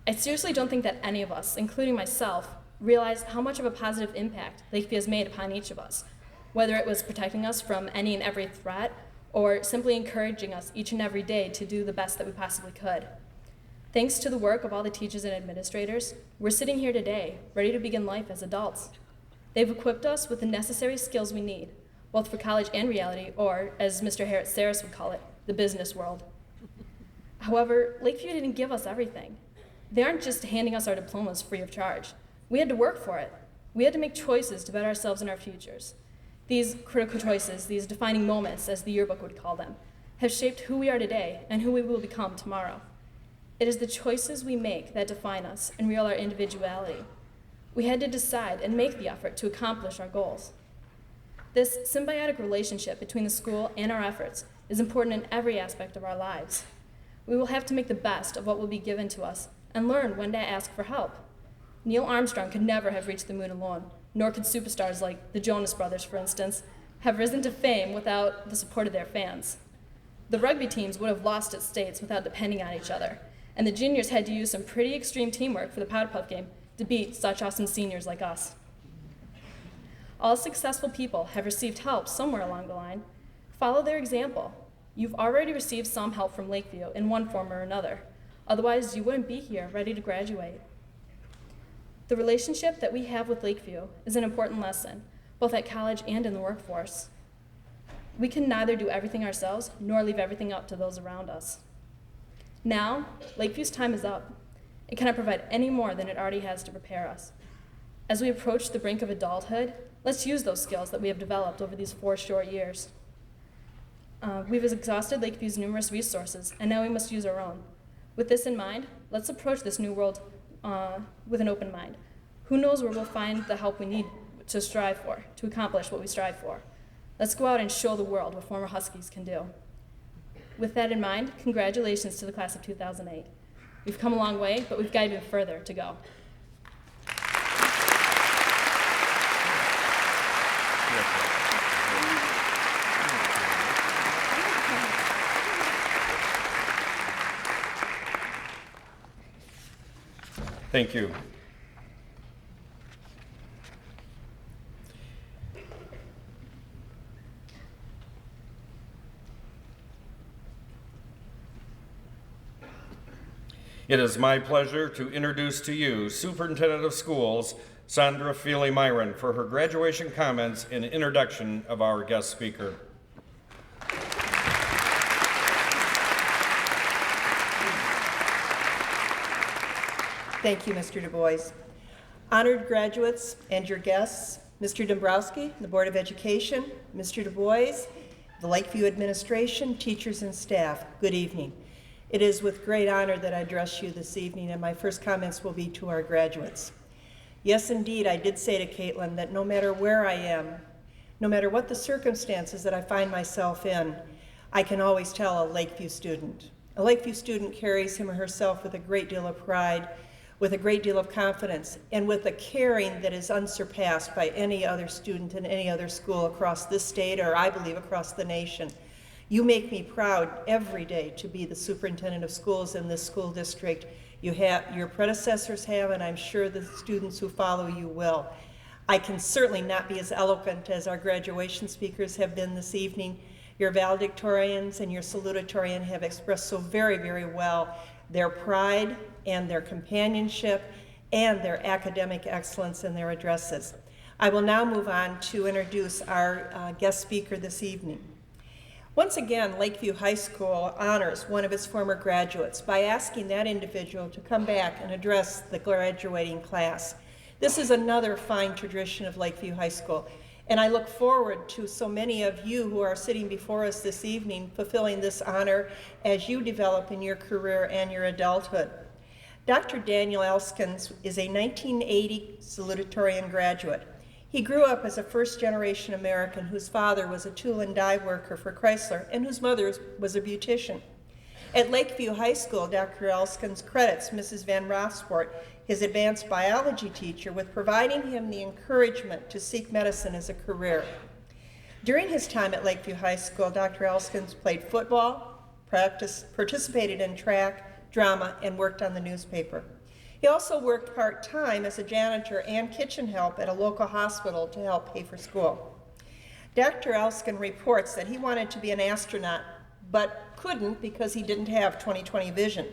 I seriously don't think that any of us, including myself, realize how much of a positive impact Lakeview has made upon each of us, whether it was protecting us from any and every threat, or simply encouraging us each and every day to do the best that we possibly could. Thanks to the work of all the teachers and administrators, we're sitting here today, ready to begin life as adults. They've equipped us with the necessary skills we need, both for college and reality, or, as Mr. Harris would call it, the business world. However, Lakeview didn't give us everything. They aren't just handing us our diplomas free of charge. We had to work for it. We had to make choices to better ourselves and our futures. These critical choices, these defining moments, as the yearbook would call them, have shaped who we are today and who we will become tomorrow. It is the choices we make that define us and reveal our individuality. We had to decide and make the effort to accomplish our goals. This symbiotic relationship between the school and our efforts is important in every aspect of our lives. We will have to make the best of what will be given to us and learn when to ask for help. Neil Armstrong could never have reached the moon alone, nor could superstars like the Jonas Brothers, for instance, have risen to fame without the support of their fans. The rugby teams would have lost its states without depending on each other, and the juniors had to use some pretty extreme teamwork for the Powder Puff game to beat such awesome seniors like us. All successful people have received help somewhere along the line. Follow their example. You've already received some help from Lakeview in one form or another. Otherwise, you wouldn't be here ready to graduate. The relationship that we have with Lakeview is an important lesson, both at college and in the workforce. We can neither do everything ourselves nor leave everything up to those around us. Now, Lakeview's time is up. It cannot provide any more than it already has to prepare us. As we approach the brink of adulthood, let's use those skills that we have developed over these 4 short years. We've exhausted Lakeview's numerous resources, and now we must use our own. With this in mind, let's approach this new world with an open mind. Who knows where we'll find the help we need to strive for, to accomplish what we strive for. Let's go out and show the world what former Huskies can do. With that in mind, congratulations to the class of 2008. We've come a long way, but we've got even further to go. Thank you. It is my pleasure to introduce to you Superintendent of Schools, Sandra Feely-Myron, for her graduation comments and introduction of our guest speaker. Thank you, Mr. DuBois. Honored graduates and your guests, Mr. Dombrowski, the Board of Education, Mr. DuBois, the Lakeview administration, teachers and staff, good evening. It is with great honor that I address you this evening, and my first comments will be to our graduates. Yes, indeed, I did say to Caitlin that no matter where I am, no matter what the circumstances that I find myself in, I can always tell a Lakeview student. A Lakeview student carries him or herself with a great deal of pride, with a great deal of confidence, and with a caring that is unsurpassed by any other student in any other school across this state, or I believe across the nation. You make me proud every day to be the superintendent of schools in this school district. Your predecessors have, and I'm sure the students who follow you will. I can certainly not be as eloquent as our graduation speakers have been this evening. Your valedictorians and your salutatorian have expressed so very, very well their pride and their companionship and their academic excellence in their addresses. I will now move on to introduce our guest speaker this evening. Once again, Lakeview High School honors one of its former graduates by asking that individual to come back and address the graduating class. This is another fine tradition of Lakeview High School, and I look forward to so many of you who are sitting before us this evening fulfilling this honor as you develop in your career and your adulthood. Dr. Daniel Elskins is a 1980 salutatorian graduate. He grew up as a first-generation American whose father was a tool and die worker for Chrysler and whose mother was a beautician. At Lakeview High School, Dr. Elskins credits Mrs. Van Rosport, his advanced biology teacher, with providing him the encouragement to seek medicine as a career. During his time at Lakeview High School, Dr. Elskins played football, participated in track, drama, and worked on the newspaper. He also worked part-time as a janitor and kitchen help at a local hospital to help pay for school. Dr. Elskins reports that he wanted to be an astronaut, but couldn't because he didn't have 20/20 vision.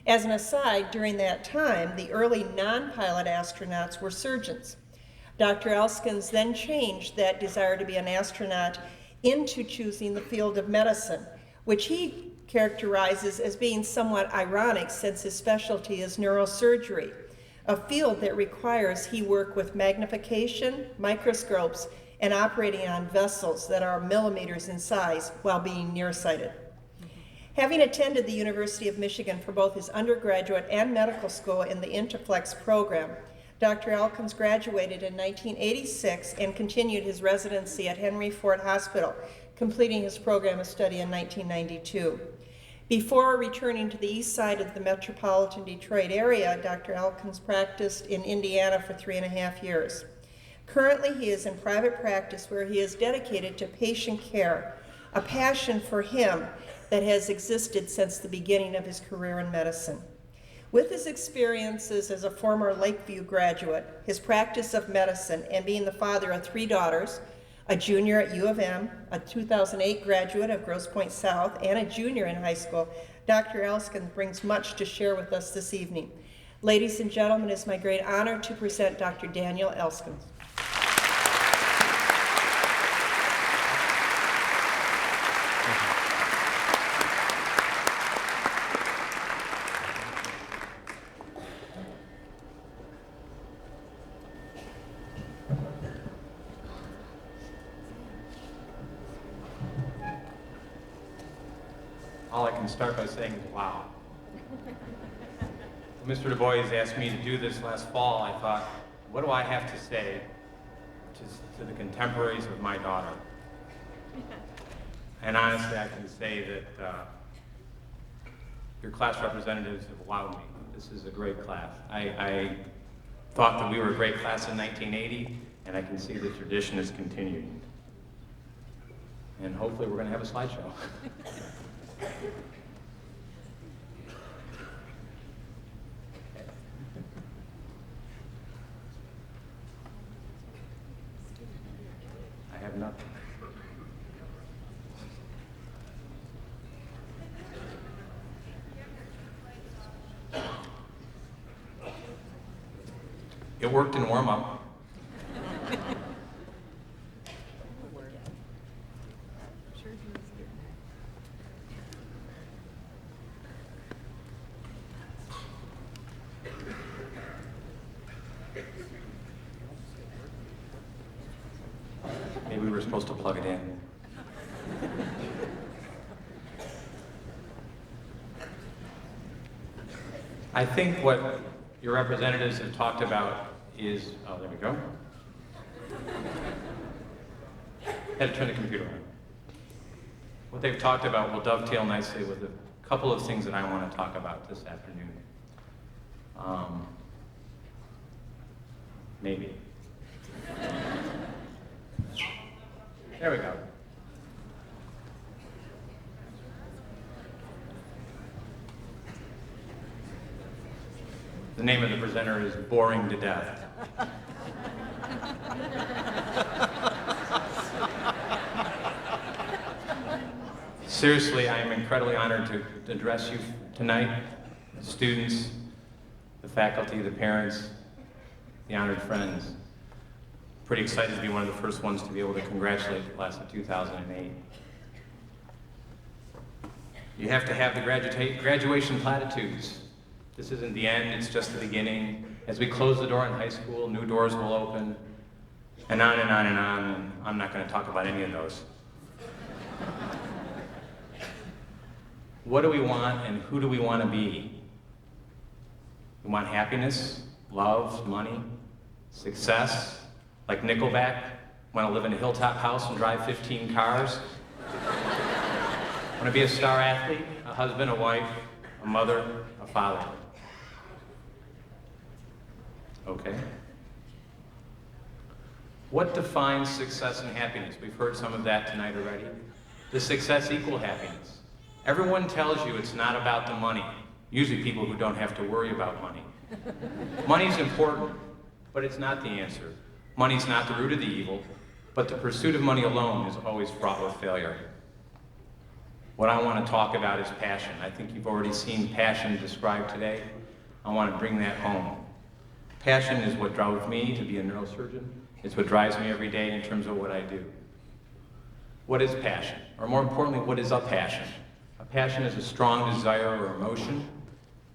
As an aside, during that time, the early non-pilot astronauts were surgeons. Dr. Elskins then changed that desire to be an astronaut into choosing the field of medicine, which he characterizes as being somewhat ironic since his specialty is neurosurgery, a field that requires he work with magnification, microscopes, and operating on vessels that are millimeters in size while being nearsighted. Having attended the University of Michigan for both his undergraduate and medical school in the Interflex program, Dr. Elkins graduated in 1986 and continued his residency at Henry Ford Hospital, completing his program of study in 1992. Before returning to the east side of the metropolitan Detroit area, Dr. Elkins practiced in Indiana for 3.5 years. Currently, he is in private practice where he is dedicated to patient care, a passion for him that has existed since the beginning of his career in medicine. With his experiences as a former Lakeview graduate, his practice of medicine, and being the father of 3 daughters, a junior at U of M, a 2008 graduate of Grosse Pointe South, and a junior in high school, Dr. Elskins brings much to share with us this evening. Ladies and gentlemen, it is my great honor to present Dr. Daniel Elskins. All I can start by saying is wow. When Mr. Du Bois asked me to do this last fall, I thought, what do I have to say to the contemporaries of my daughter? And honestly, I can say that your class representatives have wowed me. This is a great class. I thought that we were a great class in 1980, and I can see the tradition has continued. And hopefully we're going to have a slideshow. I have nothing. It worked in warm-up. Maybe we were supposed to plug it in. I think what your representatives have talked about is, oh, there we go. Had to turn the computer on. What they've talked about will dovetail nicely with a couple of things that I want to talk about this afternoon. Maybe. There we go. The name of the presenter is Boring to Death. Seriously, I am incredibly honored to address you tonight, the students, the faculty, the parents, the honored friends. Pretty excited to be one of the first ones to be able to congratulate the class of 2008. You have to have the graduation platitudes. This isn't the end, it's just the beginning. As we close the door in high school, new doors will open, and on and on and on, and I'm not going to talk about any of those. What do we want and who do we want to be? We want happiness, love, money, success, like Nickelback. Want to live in a hilltop house and drive 15 cars? Want to be a star athlete, a husband, a wife, a mother, a father? Okay. What defines success and happiness? We've heard some of that tonight already. Does success equal happiness? Everyone tells you it's not about the money. Usually people who don't have to worry about money. Money's important, but it's not the answer. Money's not the root of the evil, but the pursuit of money alone is always fraught with failure. What I want to talk about is passion. I think you've already seen passion described today. I want to bring that home. Passion is what drove me to be a neurosurgeon. It's what drives me every day in terms of what I do. What is passion? Or more importantly, what is a passion? A passion is a strong desire or emotion,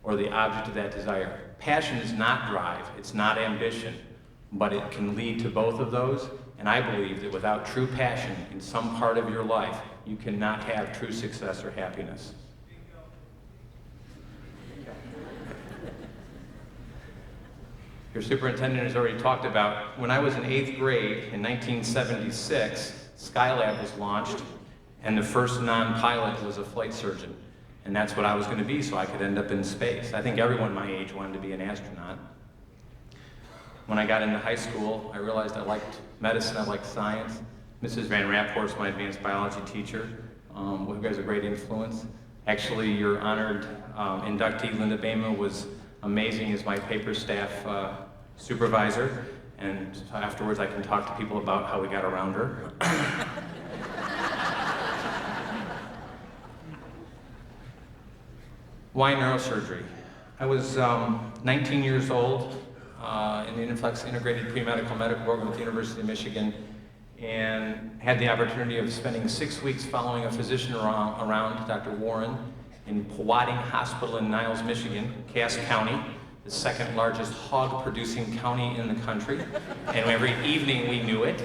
or the object of that desire. Passion is not drive, it's not ambition, but it can lead to both of those, and I believe that without true passion in some part of your life, you cannot have true success or happiness. Your superintendent has already talked about, when I was in 8th grade in 1976, Skylab was launched, and the first non-pilot was a flight surgeon. And that's what I was going to be, so I could end up in space. I think everyone my age wanted to be an astronaut. When I got into high school, I realized I liked medicine, I liked science. Mrs. Van Rapport's my advanced biology teacher, who has a great influence. Actually, your honored inductee, Linda Bama, was amazing as my paper staff supervisor. And afterwards, I can talk to people about how we got around her. Why neurosurgery? I was 19 years old in the Inflex Integrated Pre-Medical Medical Program at the University of Michigan, and had the opportunity of spending 6 weeks following a physician around, Dr. Warren, in Powhattan Hospital in Niles, Michigan, Cass County, the second largest hog-producing county in the country, and every evening we knew it.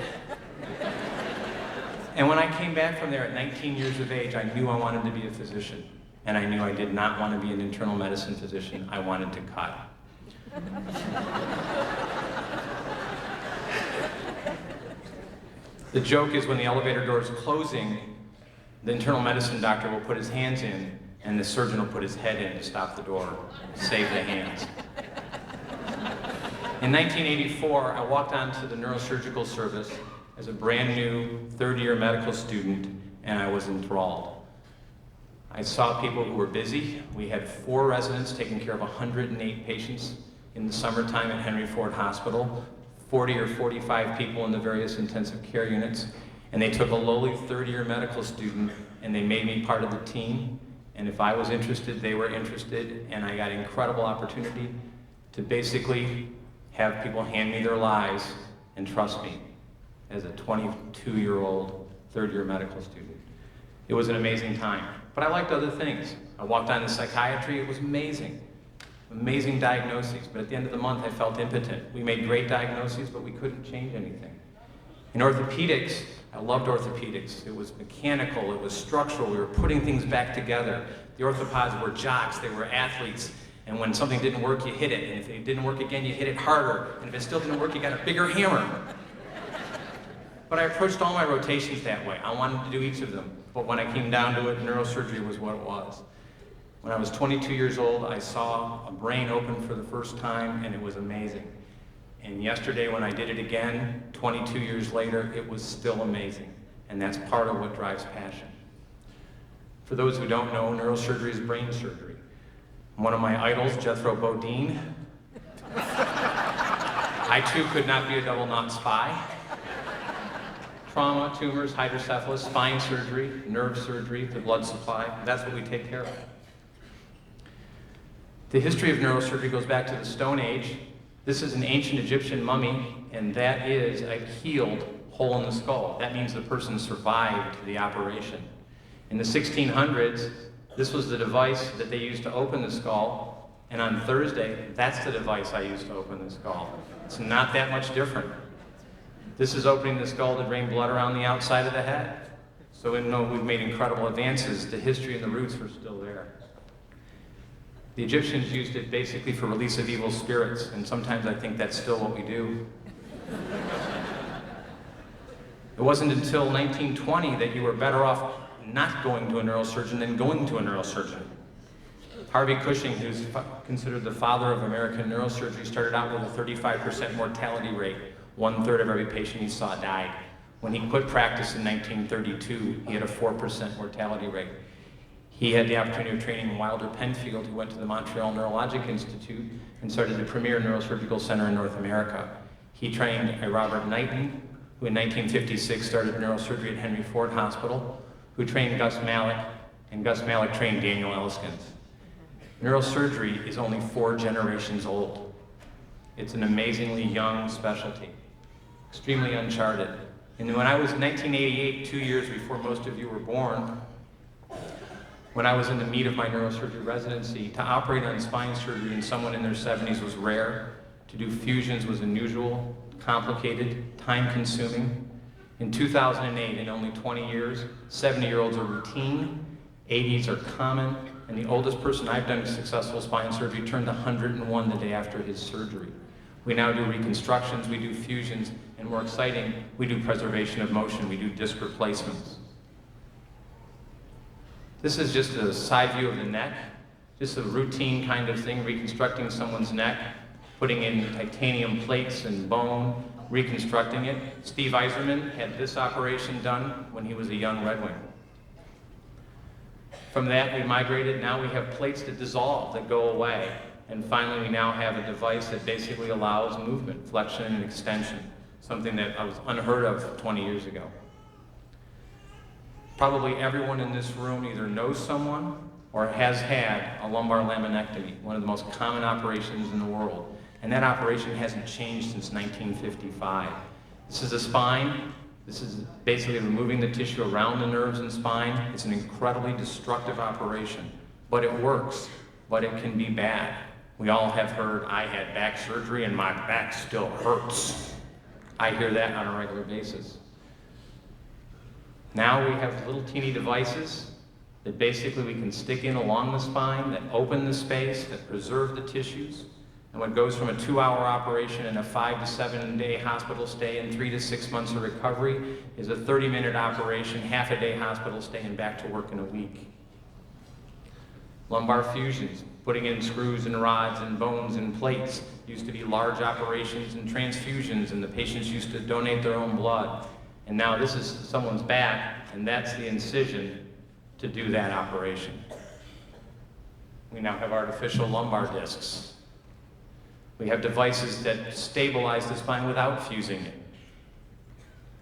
And when I came back from there at 19 years of age, I knew I wanted to be a physician. And I knew I did not want to be an internal medicine physician. I wanted to cut. The joke is when the elevator door is closing, the internal medicine doctor will put his hands in, and the surgeon will put his head in to stop the door, save the hands. In 1984, I walked onto the neurosurgical service as a brand new third-year medical student, and I was enthralled. I saw people who were busy. We had 4 residents taking care of 108 patients in the summertime at Henry Ford Hospital, 40 or 45 people in the various intensive care units, and they took a lowly third-year medical student and they made me part of the team. And if I was interested, they were interested, and I got incredible opportunity to basically have people hand me their lives and trust me as a 22-year-old third-year medical student. It was an amazing time. But I liked other things. I walked on to psychiatry, it was amazing. Amazing diagnoses, but at the end of the month I felt impotent. We made great diagnoses, but we couldn't change anything. In orthopedics, I loved orthopedics. It was mechanical, it was structural, we were putting things back together. The orthopods were jocks, they were athletes, and when something didn't work, you hit it, and if it didn't work again, you hit it harder, and if it still didn't work, you got a bigger hammer. But I approached all my rotations that way. I wanted to do each of them. But when I came down to it, neurosurgery was what it was. When I was 22 years old, I saw a brain open for the first time, and it was amazing. And yesterday, when I did it again, 22 years later, it was still amazing. And that's part of what drives passion. For those who don't know, neurosurgery is brain surgery. One of my idols, Jethro Bodine, I too could not be a double knot spy. Trauma, tumors, hydrocephalus, spine surgery, nerve surgery, the blood supply, that's what we take care of. The history of neurosurgery goes back to the Stone Age. This is an ancient Egyptian mummy, and that is a healed hole in the skull. That means the person survived the operation. In the 1600s, this was the device that they used to open the skull, and on Thursday, that's the device I used to open the skull. It's not that much different. This is opening the skull to drain blood around the outside of the head. So even though we've made incredible advances, the history and the roots are still there. The Egyptians used it basically for release of evil spirits, and sometimes I think that's still what we do. It wasn't until 1920 that you were better off not going to a neurosurgeon than going to a neurosurgeon. Harvey Cushing, who's considered the father of American neurosurgery, started out with a 35% mortality rate. 1/3 of every patient he saw died. When he quit practice in 1932, he had a 4% mortality rate. He had the opportunity of training Wilder Penfield, who went to the Montreal Neurologic Institute and started the premier neurosurgical center in North America. He trained a Robert Knighton, who in 1956 started neurosurgery at Henry Ford Hospital, who trained Gus Malik, and Gus Malik trained Daniel Elliskins. Neurosurgery is only 4 generations old. It's an amazingly young specialty, extremely uncharted. And when I was in 1988, 2 years before most of you were born, when I was in the meat of my neurosurgery residency, to operate on spine surgery in someone in their 70s was rare. To do fusions was unusual, complicated, time-consuming. In 2008, in only 20 years, 70-year-olds are routine, 80s are common, and the oldest person I've done successful spine surgery turned 101 the day after his surgery. We now do reconstructions, we do fusions, and more exciting, we do preservation of motion, we do disc replacements. This is just a side view of the neck, just a routine kind of thing, reconstructing someone's neck, putting in titanium plates and bone, reconstructing it. Steve Eiserman had this operation done when he was a young Red Wing. From that, we migrated. Now we have plates that dissolve, that go away. And finally, we now have a device that basically allows movement, flexion and extension, something that was unheard of 20 years ago. Probably everyone in this room either knows someone or has had a lumbar laminectomy, one of the most common operations in the world. And that operation hasn't changed since 1955. This is a spine. This is basically removing the tissue around the nerves and spine. It's an incredibly destructive operation, but it works, but it can be bad. We all have heard, I had back surgery and my back still hurts. I hear that on a regular basis. Now we have little teeny devices that basically we can stick in along the spine, that open the space, that preserve the tissues. And what goes from a 2-hour operation and a 5 to 7 day hospital stay and 3 to 6 months of recovery is a 30-minute operation, half a day hospital stay, and back to work in a week. Lumbar fusions, putting in screws and rods and bones and plates, used to be large operations and transfusions, and the patients used to donate their own blood. And now this is someone's back, and that's the incision to do that operation. We now have artificial lumbar discs. We have devices that stabilize the spine without fusing it.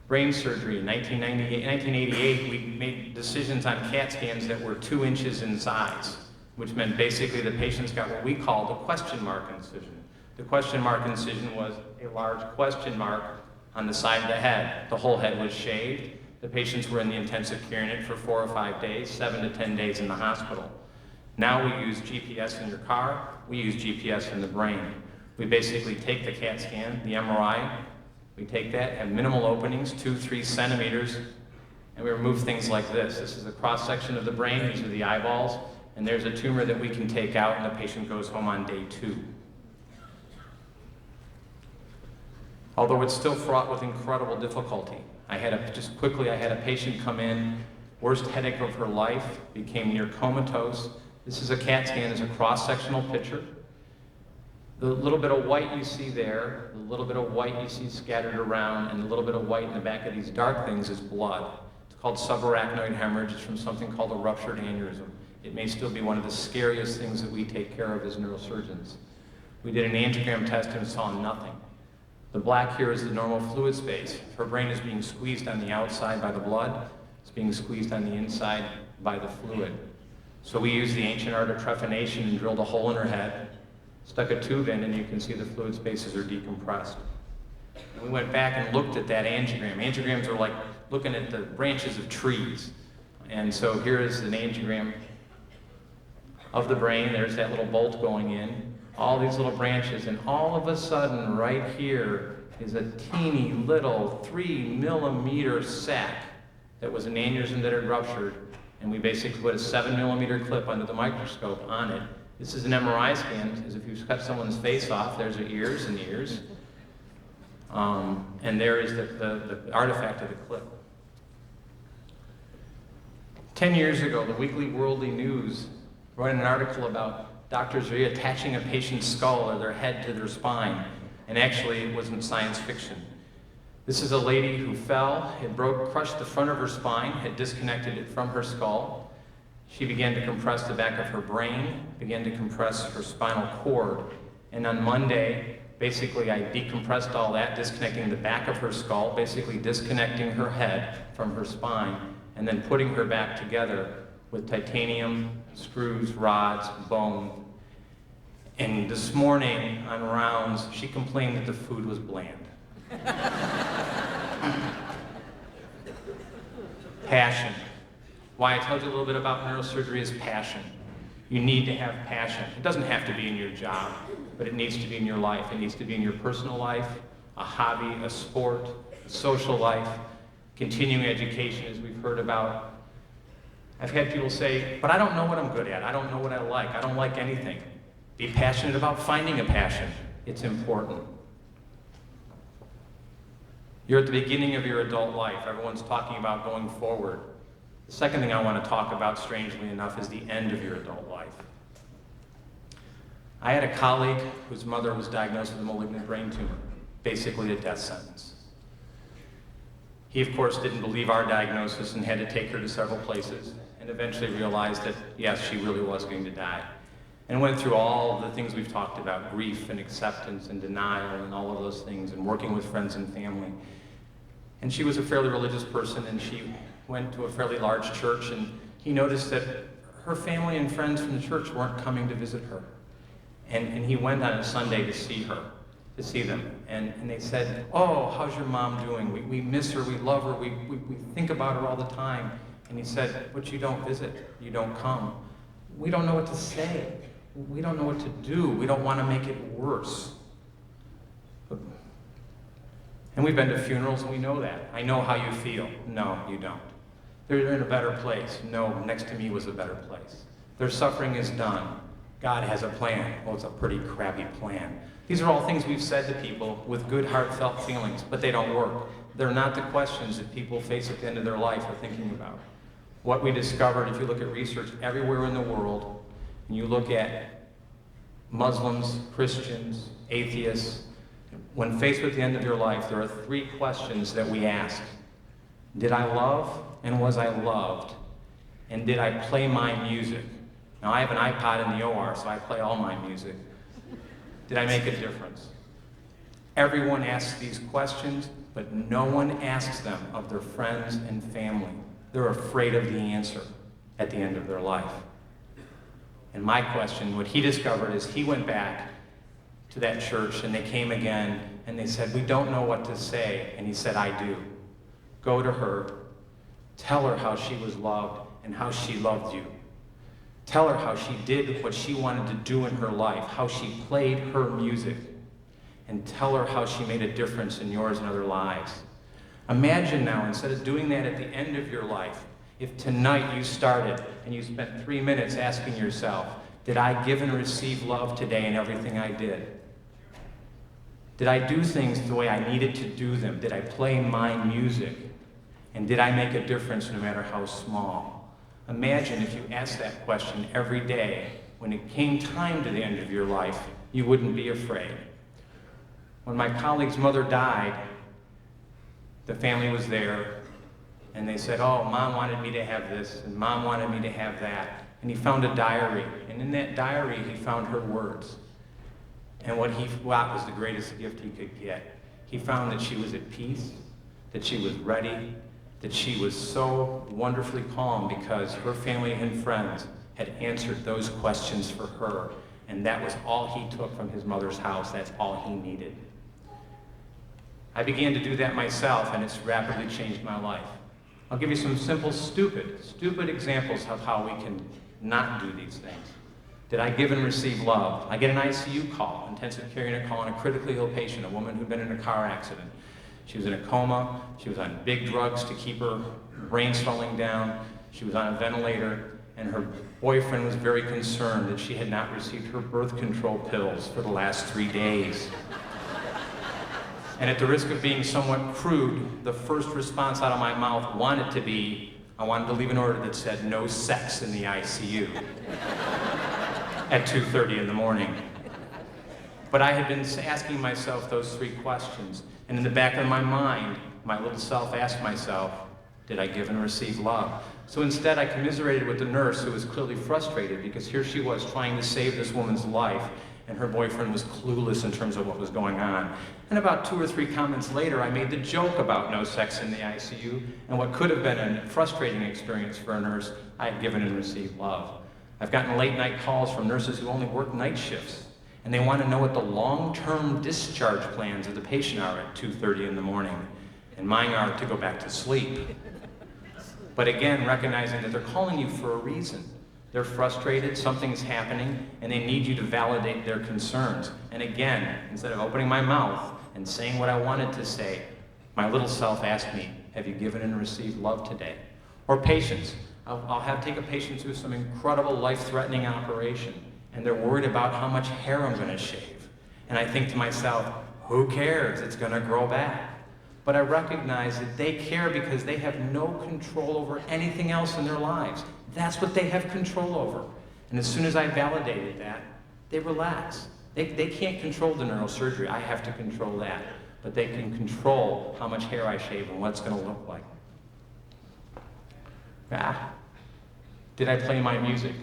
Brain surgery in 1988, we made decisions on CAT scans that were 2 inches in size, which meant basically the patients got what we called a question mark incision. The question mark incision was a large question mark on the side of the head. The whole head was shaved. The patients were in the intensive care unit for 4 or 5 days, 7 to 10 days in the hospital. Now we use GPS in your car, we use GPS in the brain. We basically take the CAT scan, the MRI, we take that, have minimal openings, 2-3 centimeters, and we remove things like this. This is a cross-section of the brain, these are the eyeballs, and there's a tumor that we can take out and the patient goes home on day 2. Although it's still fraught with incredible difficulty. I had a patient come in, worst headache of her life, became near comatose. This is a CAT scan, it's a cross-sectional picture. The little bit of white you see there, the little bit of white you see scattered around, and the little bit of white in the back of these dark things is blood. It's called subarachnoid hemorrhage. It's from something called a ruptured aneurysm. It may still be one of the scariest things that we take care of as neurosurgeons. We did an angiogram test and saw nothing. The black here is the normal fluid space. Her brain is being squeezed on the outside by the blood. It's being squeezed on the inside by the fluid. So we used the ancient art of trephination and drilled a hole in her head, stuck a tube in, and you can see the fluid spaces are decompressed. And we went back and looked at that angiogram. Angiograms are like looking at the branches of trees. And so here is an angiogram of the brain. There's that little bolt going in, all these little branches, and all of a sudden, right here is a teeny little 3-millimeter sac that was an aneurysm that had ruptured, and we basically put a 7-millimeter clip under the microscope on it. This is an MRI scan, as if you cut someone's face off. There's her ears and ears. And there is the artifact of the clip. 10 years ago, the Weekly Worldly News wrote an article about doctors reattaching a patient's skull or their head to their spine, and actually it wasn't science fiction. This is a lady who fell, had crushed the front of her spine, had disconnected it from her skull. She began to compress the back of her brain, began to compress her spinal cord, and on Monday, basically I decompressed all that, disconnecting the back of her skull, basically disconnecting her head from her spine, and then putting her back together with titanium, screws, rods, bone. And this morning on rounds, she complained that the food was bland. Passion. Why I told you a little bit about neurosurgery is passion. You need to have passion. It doesn't have to be in your job, but it needs to be in your life. It needs to be in your personal life, a hobby, a sport, a social life, continuing education, as we've heard about. I've had people say, but I don't know what I'm good at. I don't know what I like. I don't like anything. Be passionate about finding a passion. It's important. You're at the beginning of your adult life. Everyone's talking about going forward. The second thing I want to talk about, strangely enough, is the end of your adult life. I had a colleague whose mother was diagnosed with a malignant brain tumor, basically a death sentence. He, of course, didn't believe our diagnosis and had to take her to several places, and eventually realized that, yes, she really was going to die. And went through all the things we've talked about, grief and acceptance and denial and all of those things, and working with friends and family. And she was a fairly religious person, and she went to a fairly large church, and he noticed that her family and friends from the church weren't coming to visit her. And he went on a Sunday to see them. And they said, oh, how's your mom doing? We miss her, we love her, we think about her all the time. And he said, but you don't visit, you don't come. We don't know what to say. We don't know what to do. We don't want to make it worse. And we've been to funerals and we know that. I know how you feel. No, you don't. They're in a better place. No, next to me was a better place. Their suffering is done. God has a plan. Well, it's a pretty crappy plan. These are all things we've said to people with good heartfelt feelings, but they don't work. They're not the questions that people face at the end of their life or thinking about. What we discovered, if you look at research everywhere in the world, and you look at Muslims, Christians, atheists, when faced with the end of your life, there are 3 questions that we ask. Did I love and was I loved? And did I play my music? Now I have an iPod in the OR, so I play all my music. Did I make a difference? Everyone asks these questions, but no one asks them of their friends and family. They're afraid of the answer at the end of their life. And my question, what he discovered is he went back to that church and they came again and they said, we don't know what to say. And he said, I do. Go to her, tell her how she was loved and how she loved you. Tell her how she did what she wanted to do in her life, how she played her music, and tell her how she made a difference in yours and other lives. Imagine now, instead of doing that at the end of your life, if tonight you started and you spent 3 minutes asking yourself, did I give and receive love today in everything I did? Did I do things the way I needed to do them? Did I play my music? And did I make a difference no matter how small? Imagine if you asked that question every day. When it came time to the end of your life, you wouldn't be afraid. When my colleague's mother died, the family was there, and they said, oh, Mom wanted me to have this, and Mom wanted me to have that. And he found a diary, and in that diary, he found her words. And what he thought was the greatest gift he could get. He found that she was at peace, that she was ready, that she was so wonderfully calm because her family and friends had answered those questions for her. And that was all he took from his mother's house. That's all he needed. I began to do that myself, and it's rapidly changed my life. I'll give you some simple, stupid examples of how we can not do these things. Did I give and receive love? I get an ICU call, intensive care unit call on a critically ill patient, a woman who'd been in a car accident. She was in a coma, she was on big drugs to keep her brain swelling down, she was on a ventilator, and her boyfriend was very concerned that she had not received her birth control pills for the last 3 days. And at the risk of being somewhat crude, the first response out of my mouth wanted to be, I wanted to leave an order that said no sex in the ICU at 2:30 in the morning. But I had been asking myself those 3 questions, and in the back of my mind, my little self asked myself, did I give and receive love? So instead, I commiserated with the nurse who was clearly frustrated because here she was trying to save this woman's life, and her boyfriend was clueless in terms of what was going on. And about 2 or 3 comments later, I made the joke about no sex in the ICU, and what could have been a frustrating experience for a nurse, I had given and received love. I've gotten late night calls from nurses who only work night shifts, and they want to know what the long-term discharge plans of the patient are at 2:30 in the morning, and mine are to go back to sleep. But again, recognizing that they're calling you for a reason. They're frustrated, something's happening, and they need you to validate their concerns. And again, instead of opening my mouth and saying what I wanted to say, my little self asked me, have you given and received love today? Or patients. I'll take a patient through some incredible life-threatening operation, and they're worried about how much hair I'm gonna shave. And I think to myself, who cares? It's gonna grow back. But I recognize that they care because they have no control over anything else in their lives. That's what they have control over. And as soon as I validated that, they relax. They can't control the neurosurgery. I have to control that. But they can control how much hair I shave and what it's gonna look like. Did I play my music?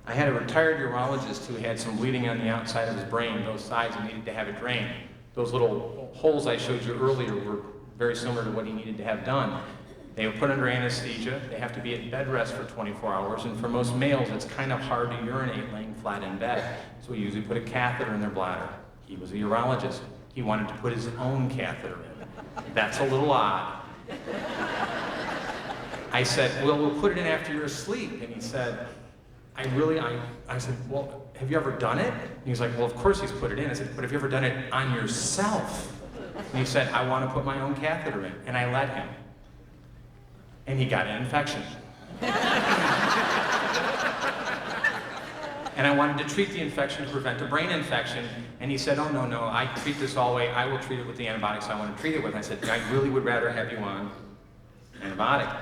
I had a retired urologist who had some bleeding on the outside of his brain, both sides, and needed to have it drained. Those little holes I showed you earlier were very similar to what he needed to have done. They were put under anesthesia. They have to be at bed rest for 24 hours, and for most males, it's kind of hard to urinate laying flat in bed. So we usually put a catheter in their bladder. He was a urologist. He wanted to put his own catheter in. That's a little odd. I said, well, we'll put it in after you're asleep. And he said, I said, well, have you ever done it? And he's like, well, of course he's put it in. I said, but have you ever done it on yourself? And he said, I want to put my own catheter in. And I let him. And he got an infection. And I wanted to treat the infection to prevent a brain infection. And he said, oh, no, I treat this all the way. I will treat it with the antibiotics I want to treat it with. And I said, I really would rather have you on antibiotic.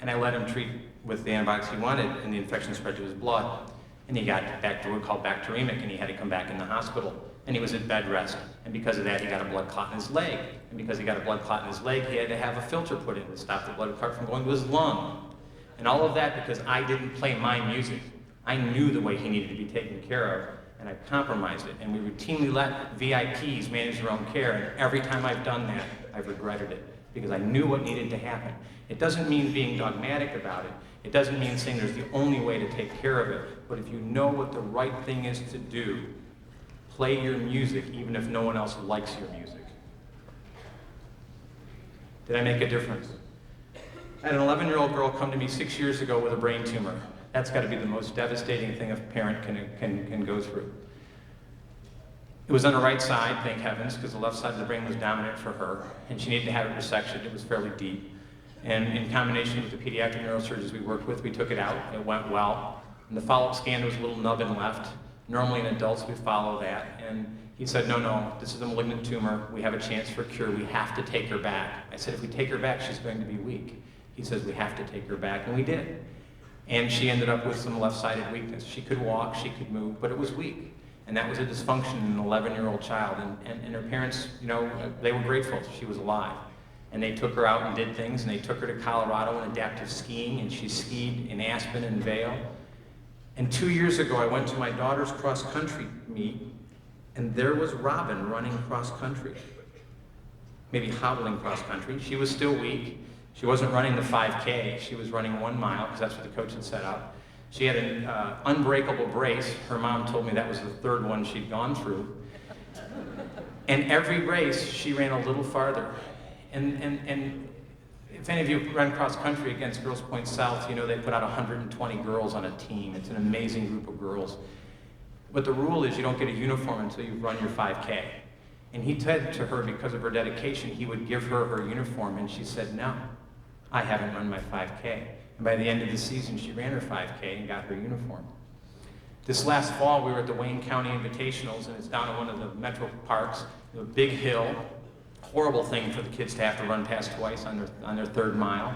And I let him treat with the antibiotics he wanted, and the infection spread to his blood. And he got back to what we call bacteremic, and he had to come back in the hospital. And he was at bed rest. And because of that, he got a blood clot in his leg. And because he got a blood clot in his leg, he had to have a filter put in to stop the blood clot from going to his lung. And all of that because I didn't play my music. I knew the way he needed to be taken care of, and I compromised it. And we routinely let VIPs manage their own care, and every time I've done that, I've regretted it, because I knew what needed to happen. It doesn't mean being dogmatic about it. It doesn't mean saying there's the only way to take care of it. But if you know what the right thing is to do, play your music even if no one else likes your music. Did I make a difference? I had an 11-year-old girl come to me 6 years ago with a brain tumor. That's got to be the most devastating thing a parent can go through. It was on the right side, thank heavens, because the left side of the brain was dominant for her, and she needed to have it resectioned. It was fairly deep. And in combination with the pediatric neurosurgeons we worked with, we took it out. It went well. And the follow-up scan, there was a little nubbin left. Normally in adults, we follow that. And he said, no, this is a malignant tumor. We have a chance for cure. We have to take her back. I said, if we take her back, she's going to be weak. He says, we have to take her back, and we did. And she ended up with some left-sided weakness. She could walk, she could move, but it was weak. And that was a dysfunction in an 11-year-old child. And her parents, they were grateful she was alive. And they took her out and did things, and they took her to Colorado and adaptive skiing, and she skied in Aspen and Vail. And 2 years ago, I went to my daughter's cross-country meet, And there was Robin running cross country, maybe hobbling cross country. She was still weak. She wasn't running the 5K. She was running 1 mile because that's what the coach had set up. She had an unbreakable brace. Her mom told me that was the 3rd one she'd gone through. And every race, she ran a little farther. And if any of you run cross country against Girls Point South, you know they put out 120 girls on a team. It's an amazing group of girls. But the rule is you don't get a uniform until you've run your 5K. And he said to her, because of her dedication, he would give her her uniform. And she said, no, I haven't run my 5K. And by the end of the season, she ran her 5K and got her uniform. This last fall, we were at the Wayne County Invitationals, and it's down in one of the metro parks, a big hill. Horrible thing for the kids to have to run past twice on their 3rd mile.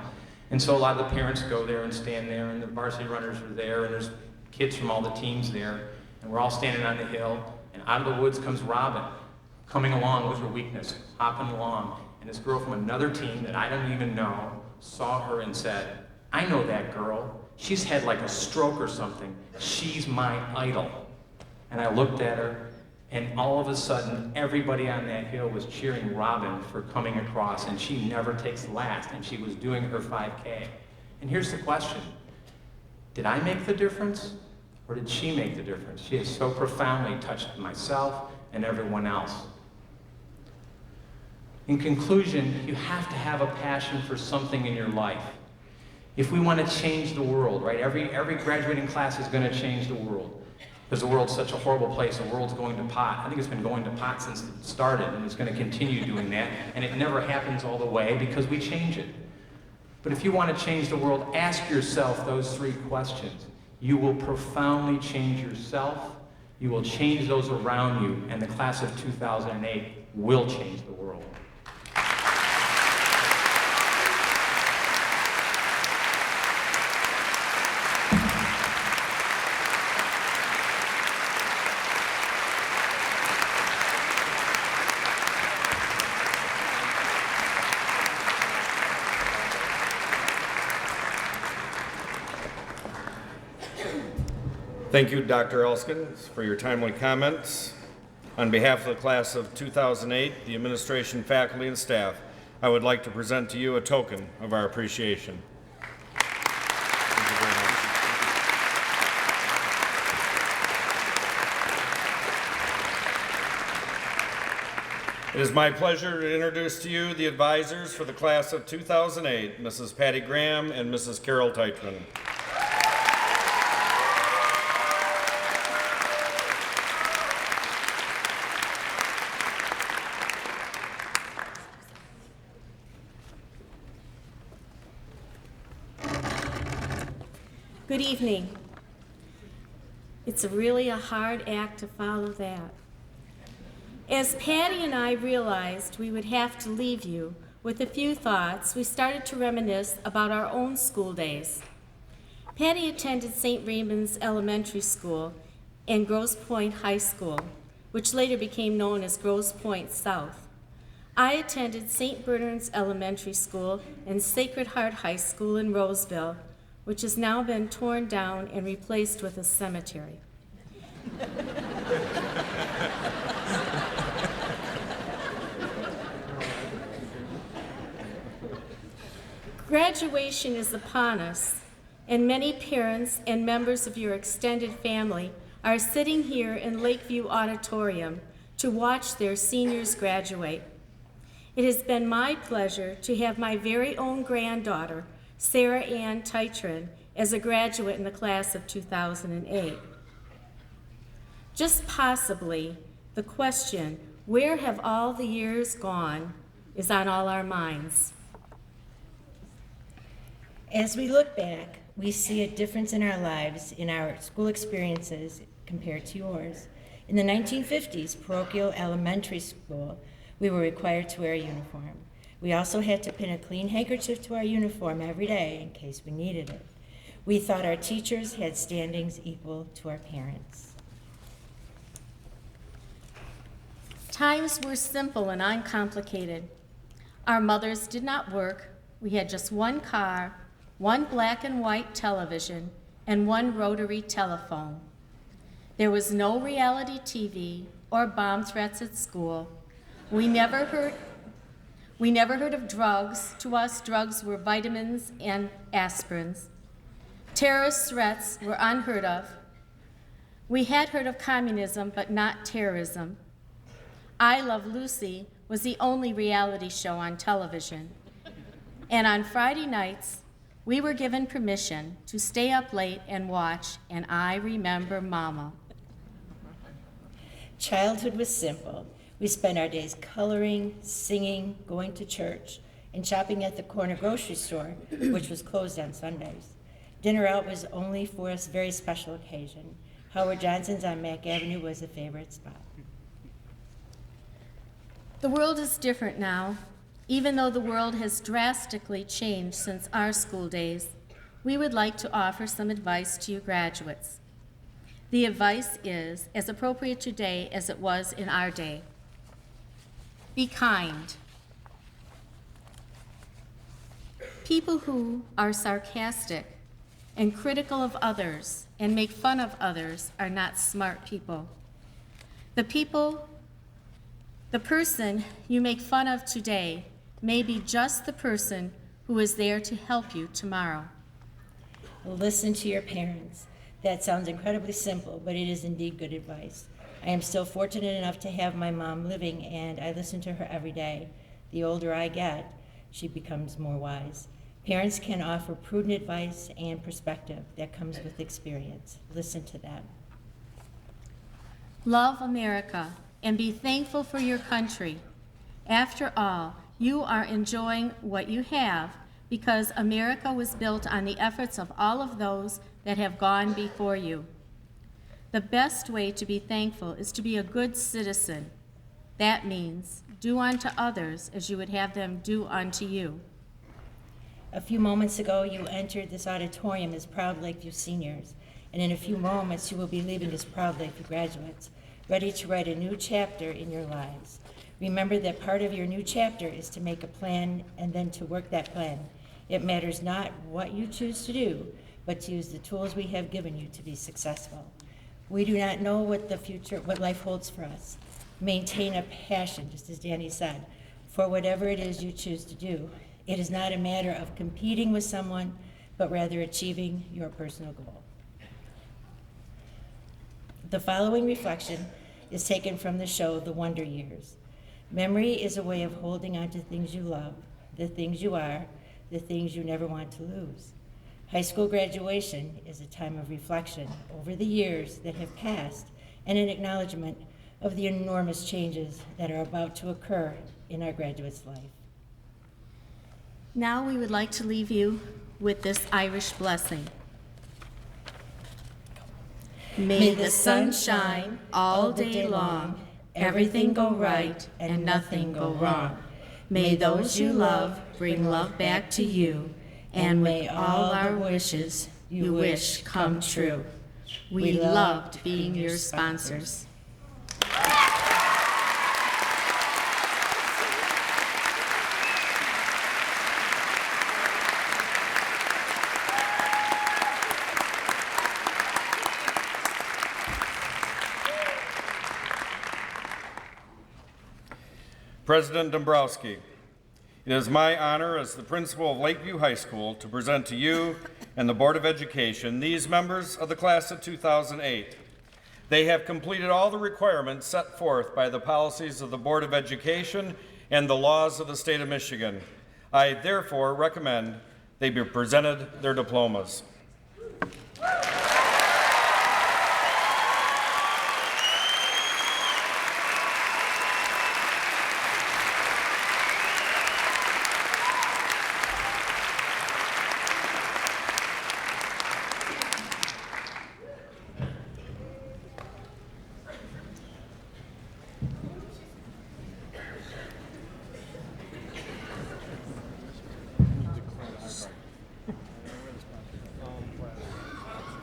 And so a lot of the parents go there and stand there, and the varsity runners are there, and there's kids from all the teams there. And we're all standing on the hill, and out of the woods comes Robin, coming along with her weakness, hopping along. And this girl from another team that I don't even know saw her and said, I know that girl. She's had like a stroke or something. She's my idol. And I looked at her, and all of a sudden, everybody on that hill was cheering Robin for coming across, and she never takes last, and she was doing her 5K. And here's the question. Did I make the difference, or did she make the difference? She has so profoundly touched myself and everyone else. In conclusion, you have to have a passion for something in your life. If we want to change the world, right? Every graduating class is going to change the world. Because the world's such a horrible place, the world's going to pot. I think it's been going to pot since it started, and it's going to continue doing that. And it never happens all the way because we change it. But if you want to change the world, ask yourself those 3 questions. You will profoundly change yourself, you will change those around you, and the class of 2008 will change the world. Thank you, Dr. Elskins, for your timely comments. On behalf of the class of 2008, the administration, faculty, and staff, I would like to present to you a token of our appreciation. Thank you very much. It is my pleasure to introduce to you the advisors for the class of 2008, Mrs. Patty Graham and Mrs. Carol Teichman. Good evening. It's really a hard act to follow that. As Patty and I realized we would have to leave you with a few thoughts, we started to reminisce about our own school days. Patty attended St. Raymond's Elementary School and Grosse Pointe High School, which later became known as Grosse Pointe South. I attended St. Bernard's Elementary School and Sacred Heart High School in Roseville, which has now been torn down and replaced with a cemetery. Graduation is upon us, and many parents and members of your extended family are sitting here in Lakeview Auditorium to watch their seniors graduate. It has been my pleasure to have my very own granddaughter, Sarah Ann Teichman, as a graduate in the class of 2008. Just possibly, the question, where have all the years gone, is on all our minds. As we look back, we see a difference in our lives, in our school experiences compared to yours. In the 1950s, parochial elementary school, we were required to wear a uniform. We also had to pin a clean handkerchief to our uniform every day in case we needed it. We thought our teachers had standings equal to our parents. Times were simple and uncomplicated. Our mothers did not work. We had just one car, one black and white television, and one rotary telephone. There was no reality TV, or bomb threats at school. We never heard of drugs. To us, drugs were vitamins and aspirins. Terrorist threats were unheard of. We had heard of communism, but not terrorism. I Love Lucy was the only reality show on television. And on Friday nights, we were given permission to stay up late and watch And I Remember Mama. Childhood was simple. We spent our days coloring, singing, going to church, and shopping at the corner grocery store, which was closed on Sundays. Dinner out was only for a very special occasion. Howard Johnson's on Mack Avenue was a favorite spot. The world is different now. Even though the world has drastically changed since our school days, we would like to offer some advice to you graduates. The advice is as appropriate today as it was in our day. Be kind. People who are sarcastic and critical of others and make fun of others are not smart people. The person you make fun of today may be just the person who is there to help you tomorrow. Listen to your parents. That sounds incredibly simple, but it is indeed good advice. I am still fortunate enough to have my mom living, and I listen to her every day. The older I get, she becomes more wise. Parents can offer prudent advice and perspective that comes with experience. Listen to them. Love America and be thankful for your country. After all, you are enjoying what you have because America was built on the efforts of all of those that have gone before you. The best way to be thankful is to be a good citizen. That means do unto others as you would have them do unto you. A few moments ago, you entered this auditorium as proud Lakeview seniors, and in a few moments, you will be leaving as proud Lakeview graduates, ready to write a new chapter in your lives. Remember that part of your new chapter is to make a plan and then to work that plan. It matters not what you choose to do, but to use the tools we have given you to be successful. We do not know what life holds for us. Maintain a passion, just as Danny said, for whatever it is you choose to do. It is not a matter of competing with someone, but rather achieving your personal goal. The following reflection is taken from the show The Wonder Years. Memory is a way of holding on to things you love, the things you are, the things you never want to lose. High school graduation is a time of reflection over the years that have passed and an acknowledgement of the enormous changes that are about to occur in our graduates' life. Now we would like to leave you with this Irish blessing. May the sun shine all day long, everything go right and nothing go wrong. May those you love bring love back to you, and may all our wishes you wish come true. We loved being your sponsors. President Dombrowski, it is my honor as the principal of Lakeview High School to present to you and the Board of Education these members of the class of 2008. They have completed all the requirements set forth by the policies of the Board of Education and the laws of the state of Michigan. I therefore recommend they be presented their diplomas.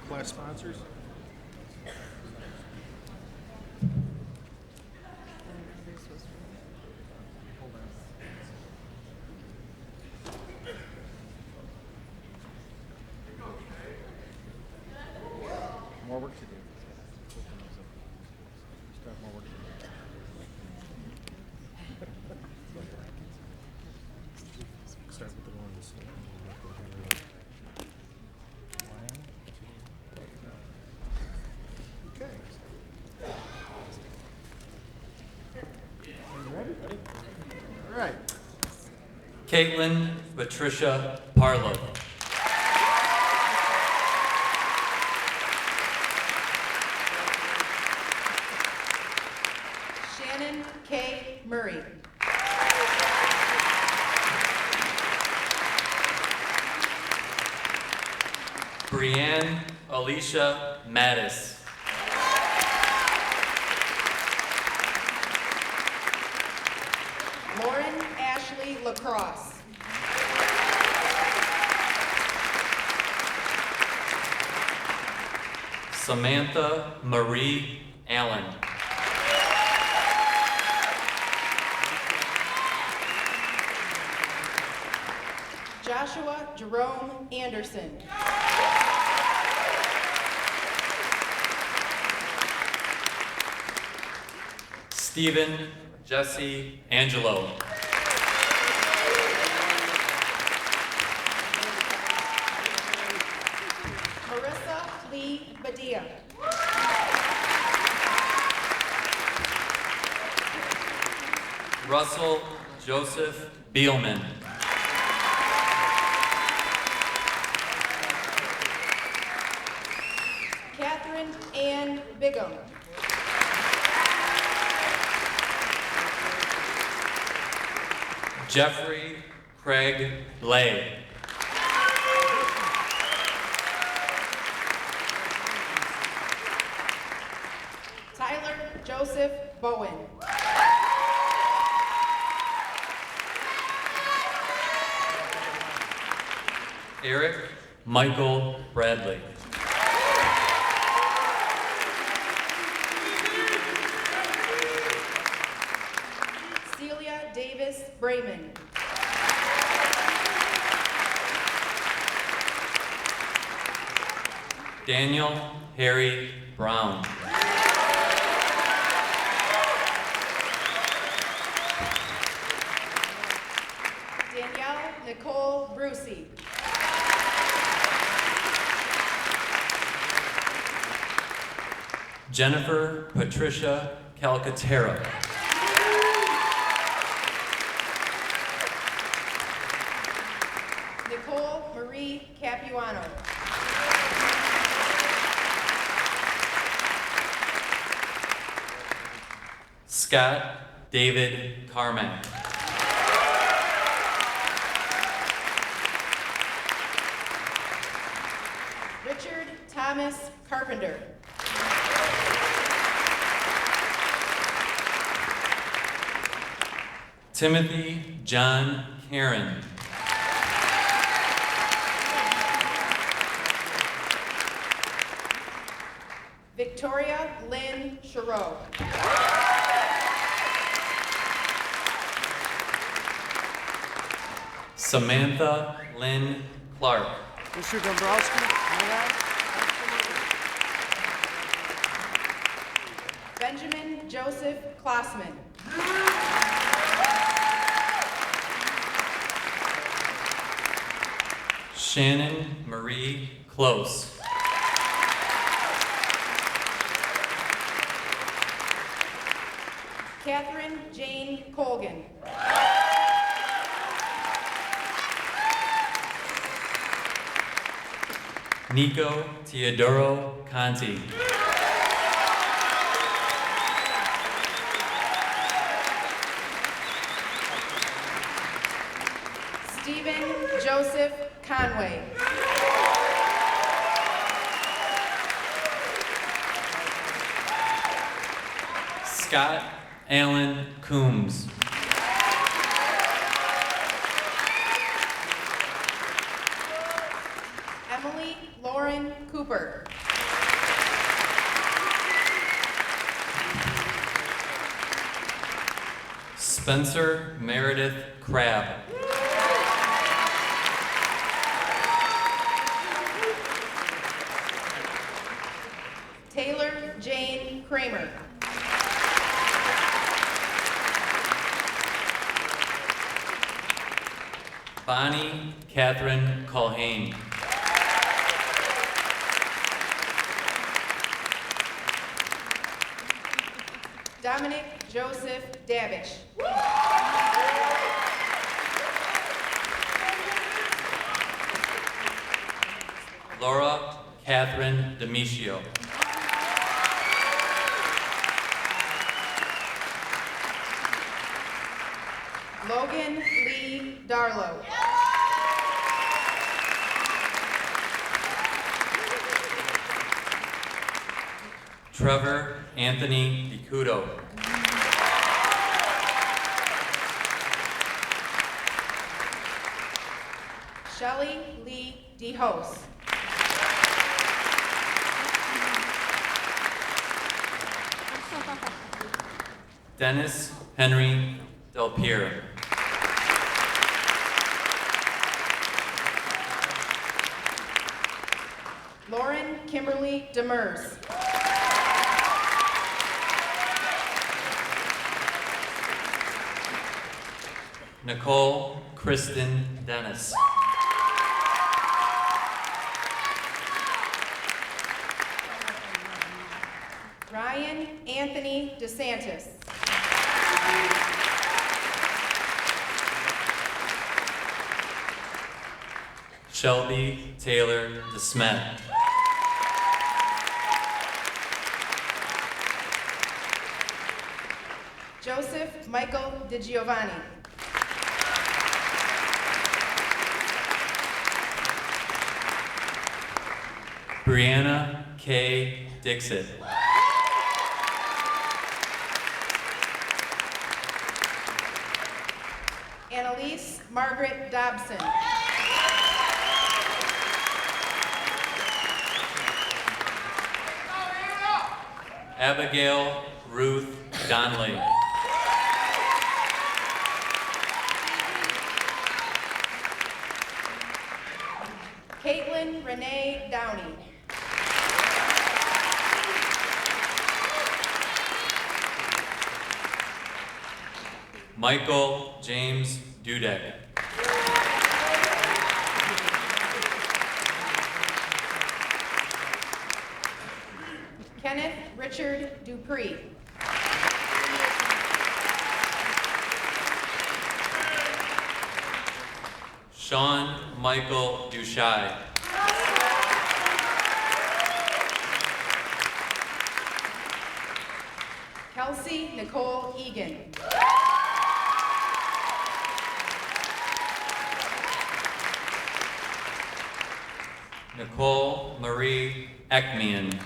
Class sponsors? More work to do. Still have more work to do. Caitlin Patricia Parlow. Shannon K. Murray. Brianne Alicia Mattis. Lauren Ashley Lacrosse. Samantha Marie Allen. Joshua Jerome Anderson. Stephen Jesse Angelo. Marissa Lee Badia. Russell Joseph Beelman. Catherine Ann Bigham. Jeffrey Craig Blay. Tyler Joseph Bowen. Eric Michael Bradley. Celia Davis Brayman. Daniel Harry Brown. Danielle Nicole Brucey. Jennifer Patricia Calcaterra. Nicole Marie Capuano. Scott David Carmack. Richard Thomas Carpenter. Timothy John Karen. Victoria Lynn Chereau. Samantha Lynn Clark. Mr. Dombrowski, may I? Benjamin Joseph Klossman. Shannon Marie Close. Catherine Jane Colgan. Nico Teodoro Conti. Stephen Joseph Conway. Scott Allen Coombs. Emily Lauren Cooper. Spencer Meredith Crabb. Taylor Jane Kramer. Bonnie Catherine Culhane. Dominic Joseph Davish. Laura Catherine Demetrio. Logan Lee Darlow. Trevor Anthony DiCudo. Shelley Lee DeHose. Dennis Henry Del Piero. Lauren Kimberly Demers. Nicole Kristen Dennis. Ryan Anthony DeSantis. Shelby Taylor DeSmet. Joseph Michael DiGiovanni. Brianna K. Dixit. Annalise Margaret Dobson. Abigail Ruth Donnelly. Caitlin Renee Downey. Michael James Dudek. Kenneth Richard Dupree. Sean Michael Dushai. Kelsey Nicole Egan. Nicole Marie Ekman.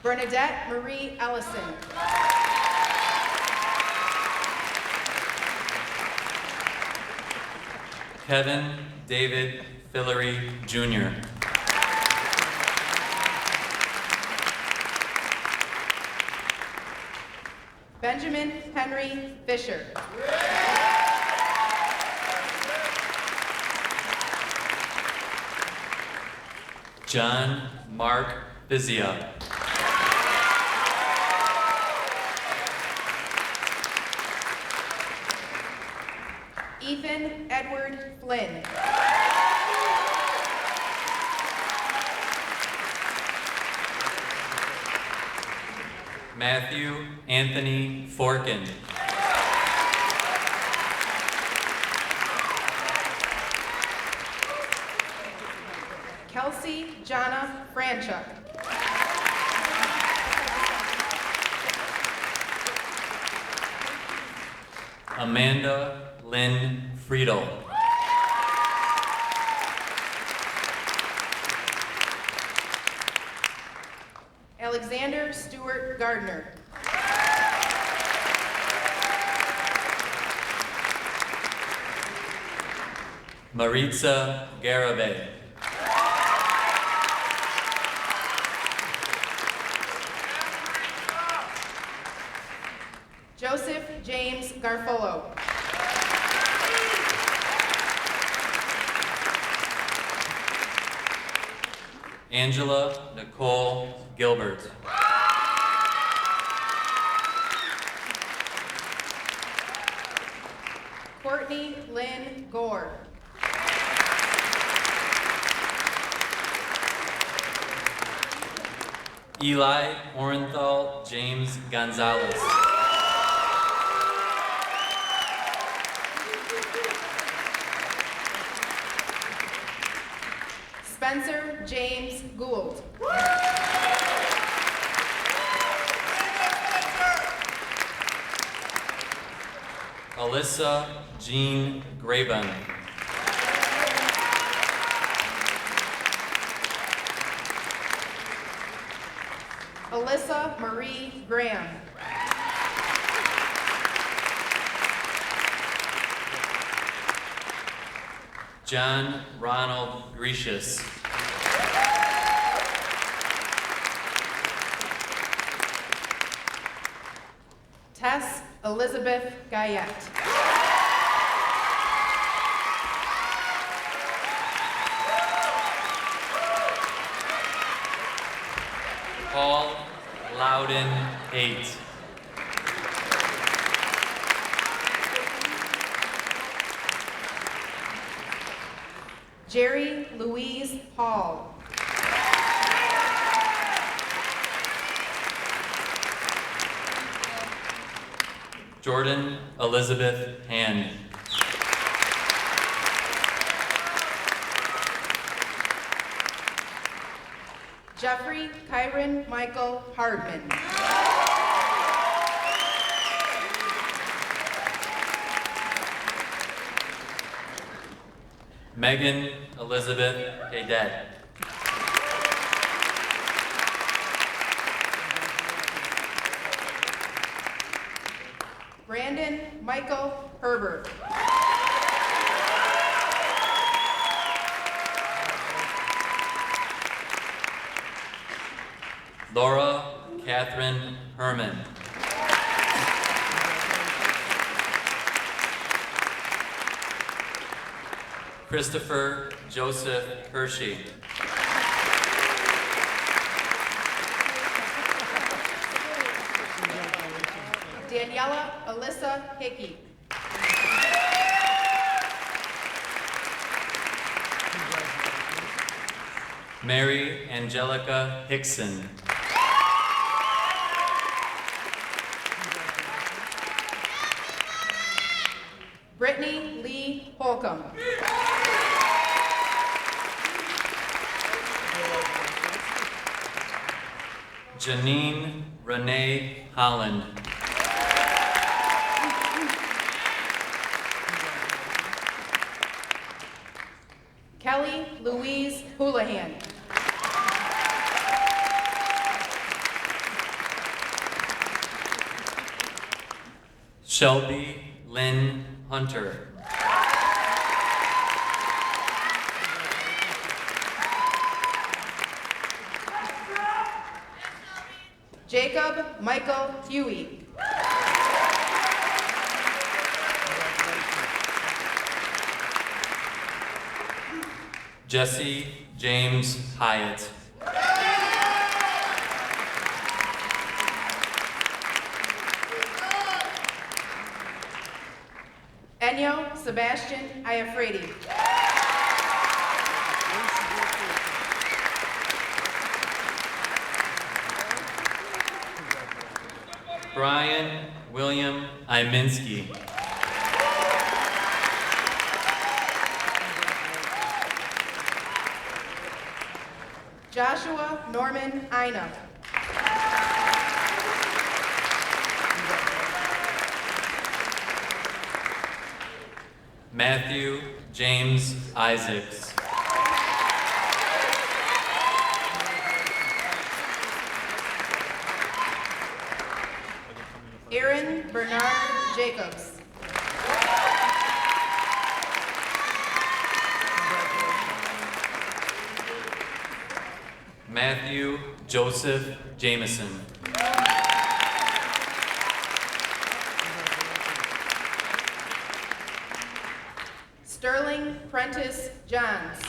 Bernadette Marie Ellison. Kevin David Fillery Jr. Benjamin Henry Fisher. John Mark Bizia. Ethan Edward Flynn. Matthew Anthony Forkin. Kelsey Jonna Franchuk. Amanda Lynn Friedel. Alexander Stewart Gardner. Maritza Garabay. Joseph James Garfolo. Angela Nicole Gilbert. Courtney Lynn Gore. Eli Orenthal James Gonzalez. Spencer James Gould. Alyssa Jean Graben. Alyssa Marie Graham. John Ronald Grecius. Tess Elizabeth Guyette. Paul Loudon 8. Jerry Louise Hall. Jordan Elizabeth Hand. Jeffrey Kyron Michael Hardman. Megan Elizabeth Cadet. Brandon Michael Herbert. Laura Catherine Herman. Christopher Joseph Hershey. Daniela Alyssa Hickey. Mary Angelica Hickson. Brittany Lee Holcomb. Janine Renee Holland. Kelly Louise Houlihan. Shelby Lynn Hunter. Jacob Michael Huey. Jesse James Hyatt. Enyo Sebastian Iafredi. Brian William Iminski. Joshua Norman Ina. Matthew James Isaacs. Aaron Bernard Jacobs. Matthew Joseph Jameson. Sterling Prentice Johns.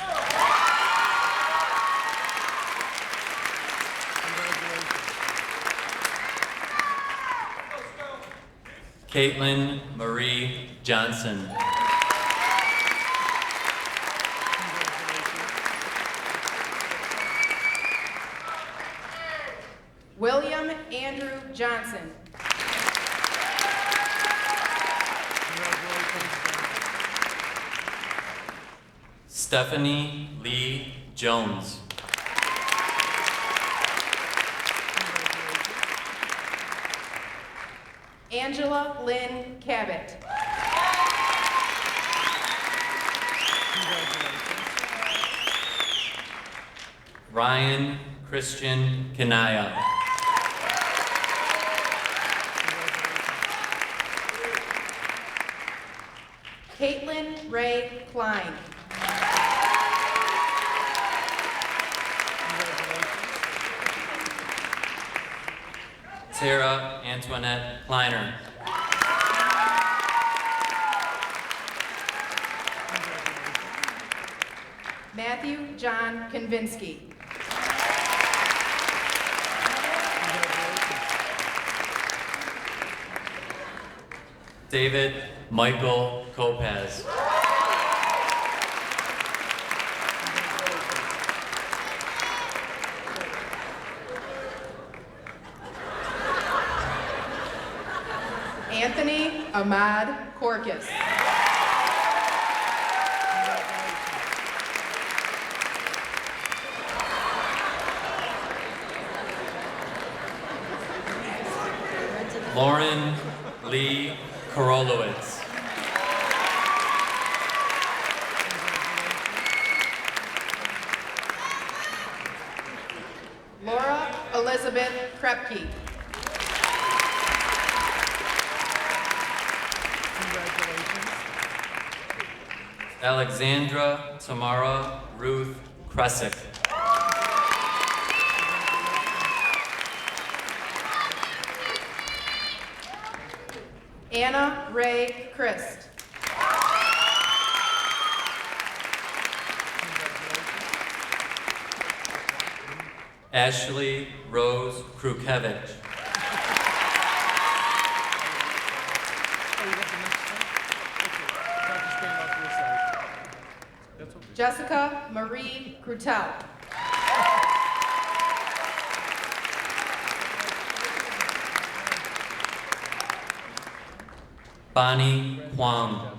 Caitlin Marie Johnson. William Andrew Johnson. Stephanie Lee Jones. Angela Lynn Cabot. Ryan Christian Kanaya. Caitlin Ray Klein. Sarah Antoinette Kleiner. Matthew John Konvinsky. David Michael Kopaz. Anthony Ahmad Korkis. Lauren Lee Korolowitz. Laura Elizabeth Krepke. Alexandra Tamara Ruth Kresick. Anna Ray Christ. Ashley Rose Krukevich. Jessica Marie Crutel. Bonnie Huang.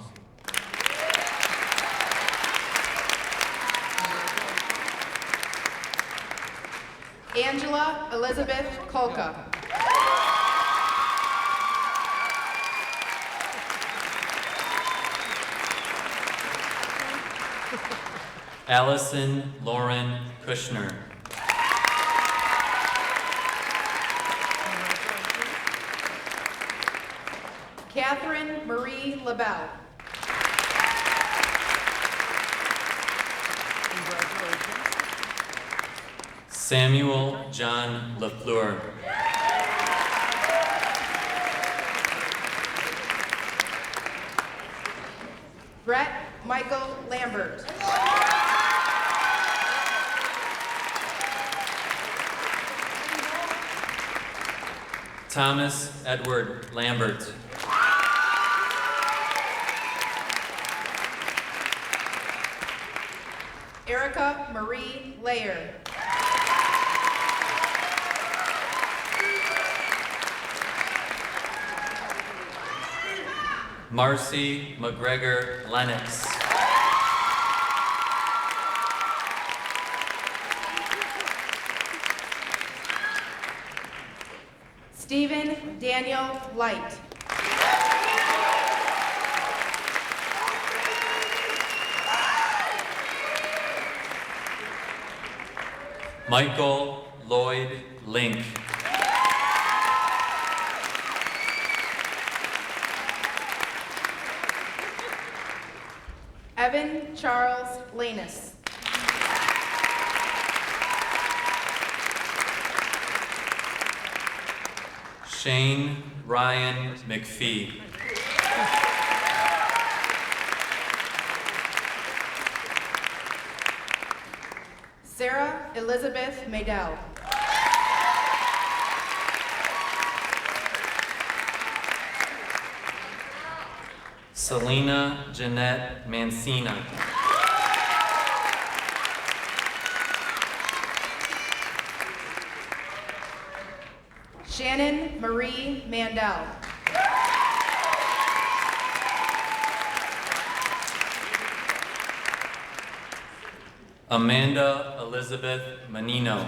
Angela Elizabeth Kolka. Allison Lauren Kushner. Catherine Marie LaBelle. Samuel John LaFleur. Brett Michael Lambert. Thomas Edward Lambert. Erica Marie Layer. Marcy McGregor Lennox. Stephen Daniel Light. Michael Lloyd Link. Evan Charles Lanus. Shane Ryan McPhee. Sarah Elizabeth Maydell. Selena Jeanette Mancina. Shannon Marie Mandel. Amanda Elizabeth Menino.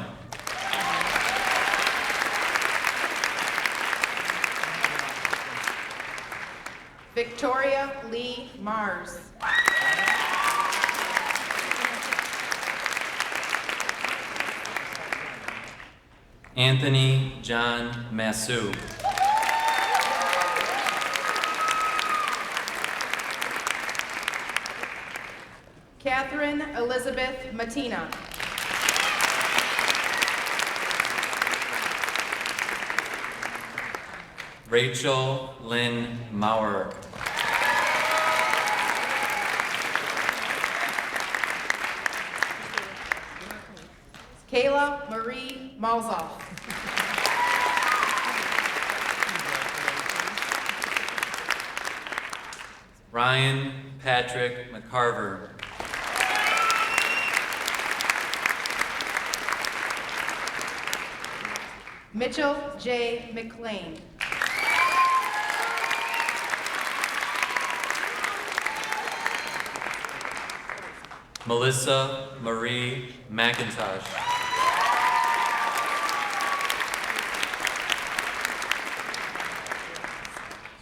Victoria Lee Mars. Anthony John Massou. Catherine Elizabeth Matina. Rachel Lynn Maurer. Kayla Marie Malzoff. Ryan Patrick McCarver. Mitchell J. McLean. Melissa Marie McIntosh.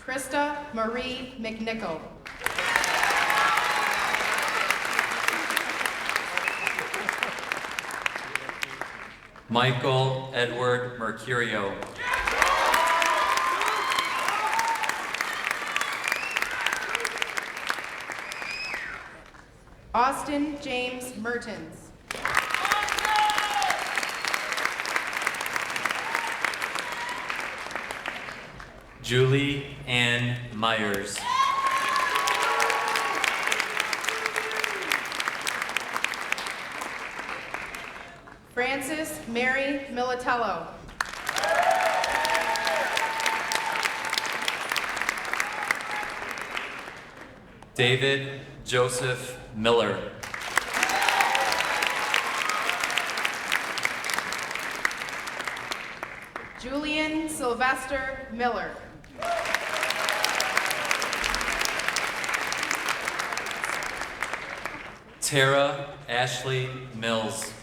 Krista Marie McNichol. Michael Edward Mercurio. Austin James Mertens. Julie Ann Myers. Frances Mary Militello. David Joseph Miller. Julian Sylvester Miller. Tara Ashley Mills.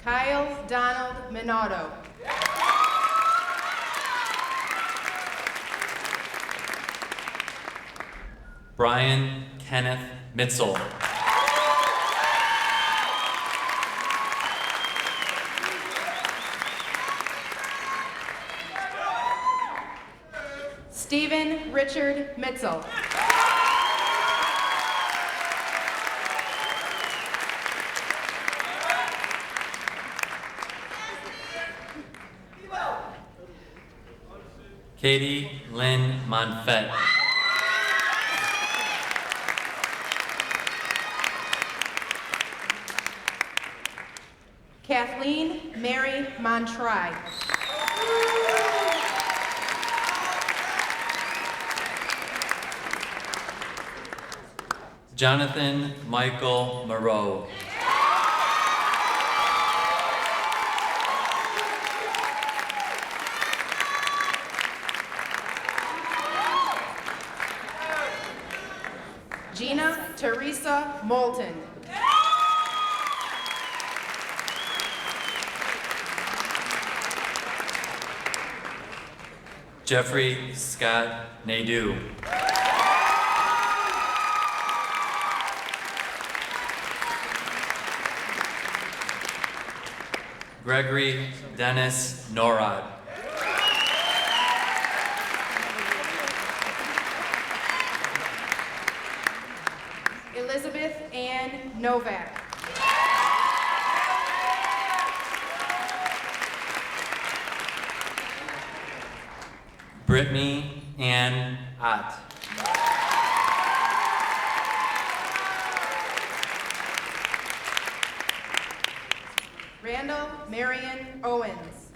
Kyle Donald Minato. Brian Kenneth Mitzel. Stephen Richard Mitzel. Katie Lynn Monfett. Kathleen Mary Montry. Jonathan Michael Moreau. Gina Teresa Moulton. Jeffrey Scott Nadeau. Gregory Dennis Norad. Elizabeth Ann Novak. Brittany Ann Ott. Randall Marion Owens.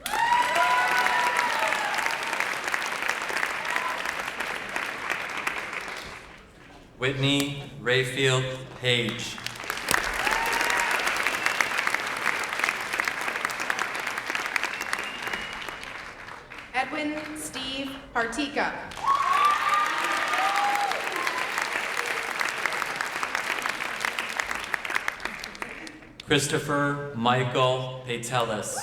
Whitney Rayfield Page. Edwin Steve Partika. Christopher Michael Patelis.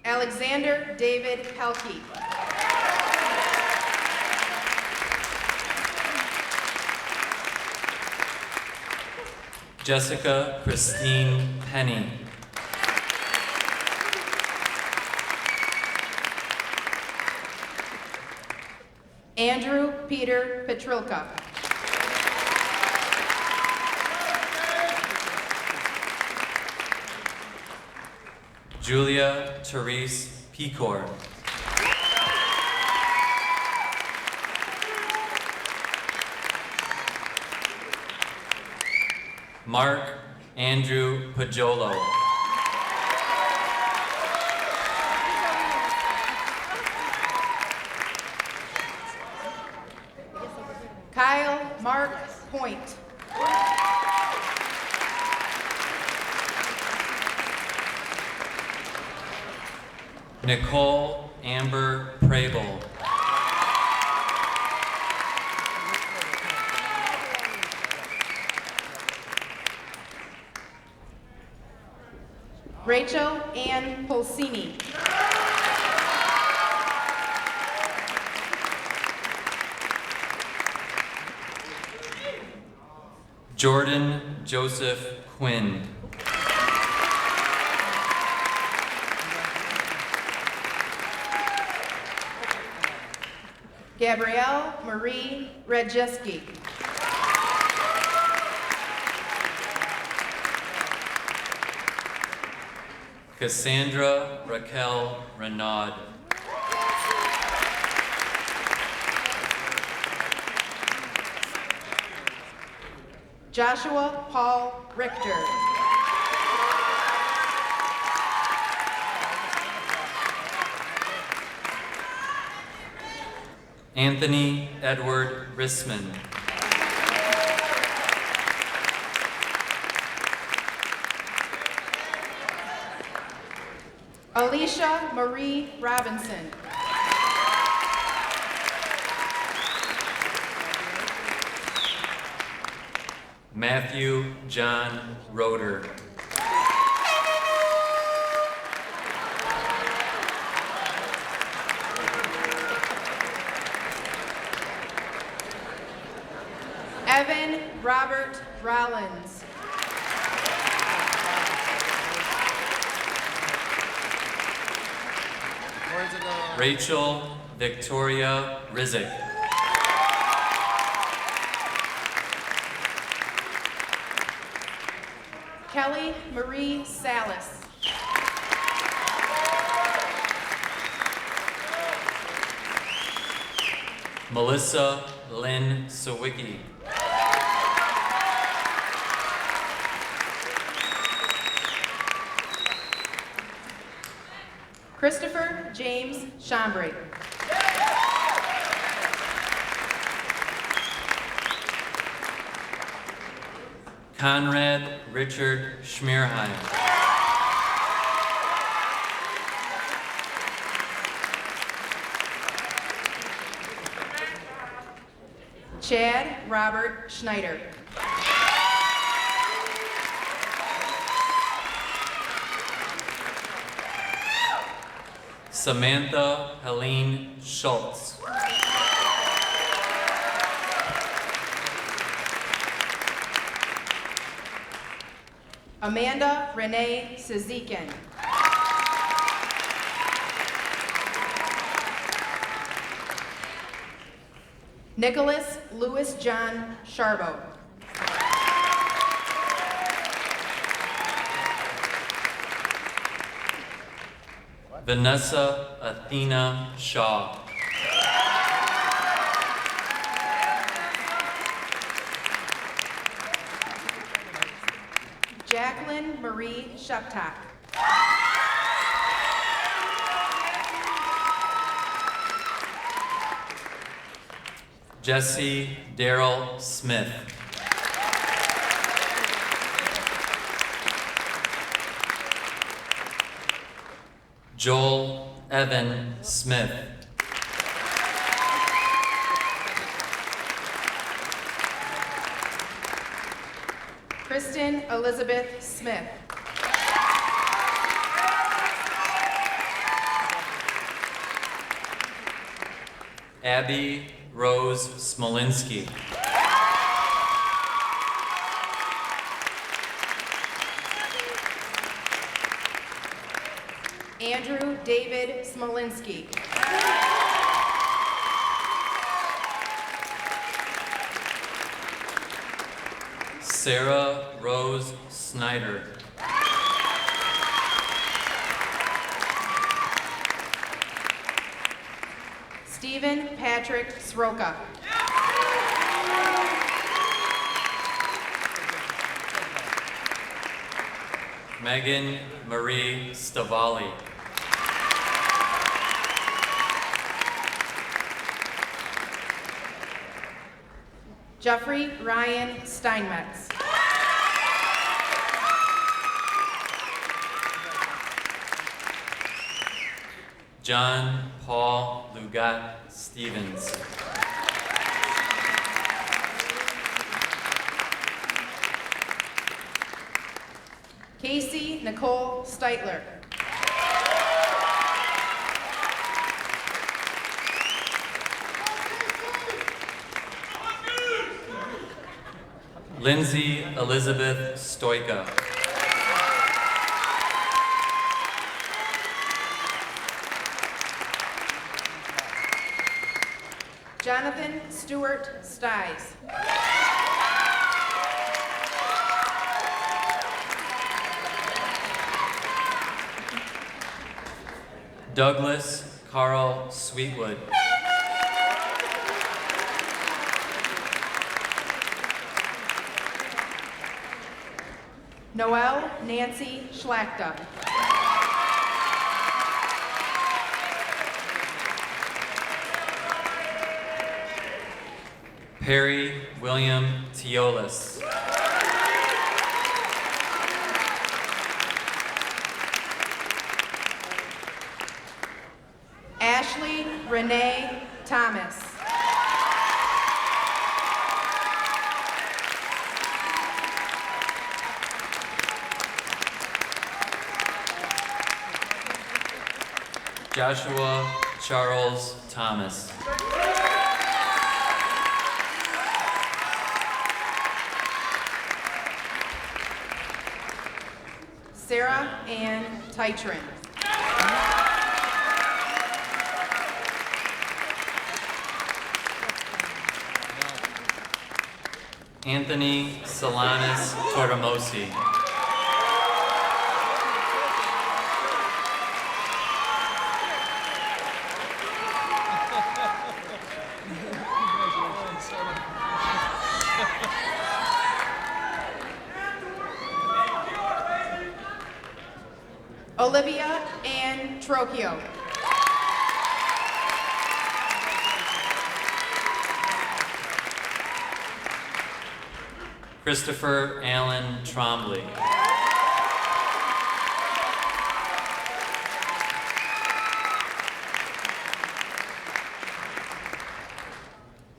Alexander David Pelkey. Jessica Christine Penny. Andrew Peter Petrilka. Julia Therese Pecor. Mark Andrew Pajolo. Kyle Mark Point. Nicole Amber Preble. Rachel Ann Polsini. Jordan Joseph Quinn. Gabrielle Marie Radjeski. Cassandra Raquel Renaud. Joshua Paul Richter. Anthony Edward Rissman. Alicia Marie Robinson. Matthew John Roeder. Evan Robert Rollins. Rachel Victoria Rizek. Kelly Marie Salas. Melissa Lynn Sawicki. Christopher James Chambray. Conrad Richard Schmierheim. Chad Robert Schneider. Samantha Helene Schultz. Amanda Renee Sazikin. Nicholas Louis John Sharbo. Vanessa Athena Shaw. Jacqueline Marie Sheptak. Jesse Darrell Smith. Joel Evan Smith. Kristen Elizabeth Smith. Abby Rose Smolinski. Andrew David Smolinski. Sarah Rose Snyder. Stephen Patrick Sroka. Megan Marie Stavali. Jeffrey Ryan Steinmetz. John Paul Lugat Stevens. Casey Nicole Steitler. Lindsay Elizabeth Stoika. Jonathan Stewart Sties. Douglas Carl Sweetwood. Noelle Nancy Schlachta. Perry William Teolis. Ashley Renee Thomas. Joshua Charles Thomas. Sarah Ann Teitrin. Anthony Solanas Tortomosi. Olivia Ann Trocchio. Christopher Allen Trombley.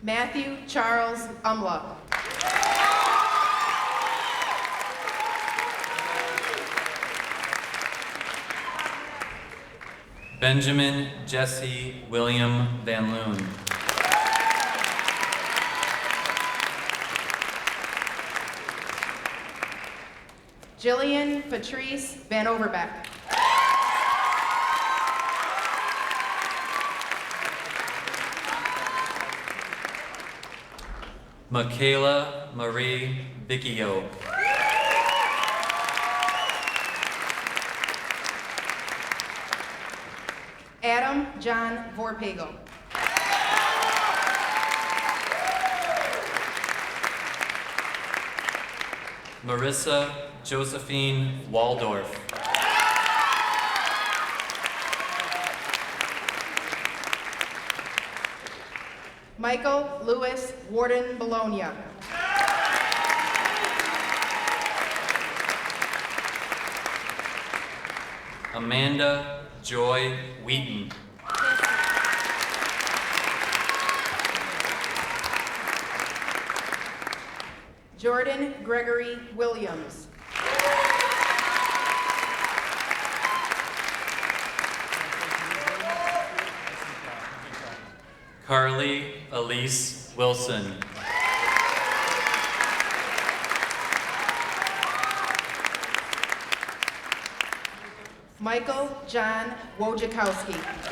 Matthew Charles Umla. Benjamin Jesse William Van Loon. Jillian Patrice Van Overbeck. Michaela Marie Vicchio. Adam John Vorpagel. Marissa Josephine Waldorf. Michael Lewis Warden Bologna. Amanda Joy Wheaton. Jordan Gregory Williams. Carly Elise Wilson. Michael John Wojciechowski.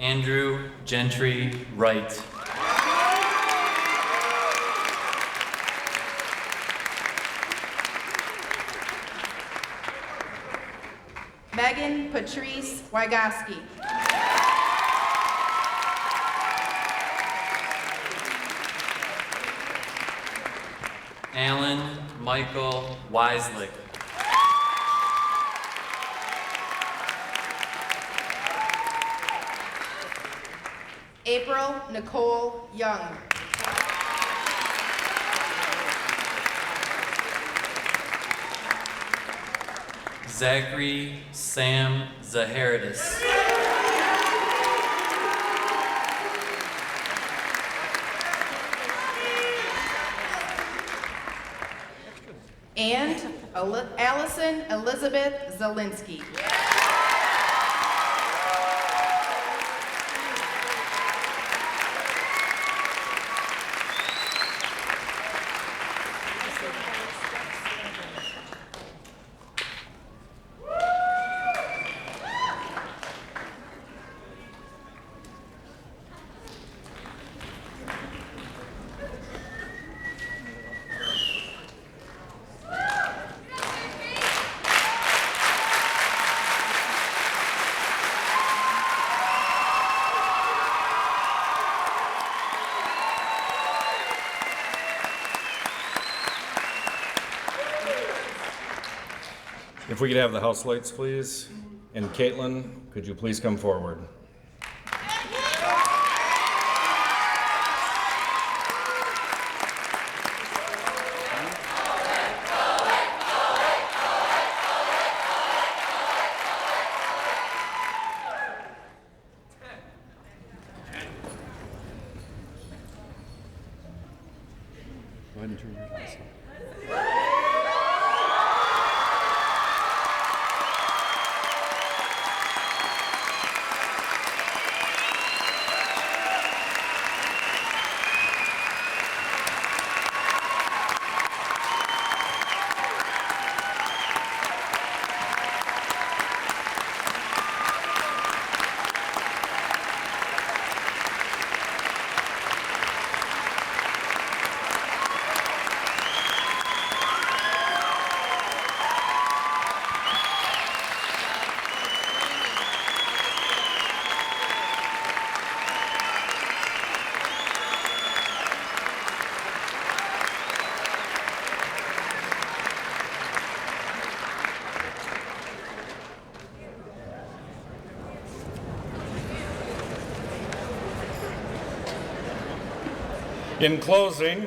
Andrew Gentry Wright. Megan Patrice Wygoski. Alan Michael Weislick. April Nicole Young. Zachary Sam Zaharidis. And Allison Elizabeth Zielinski. If we could have the house lights, please. And Caitlin, could you please come forward? Go ahead and turn your lights on. In closing,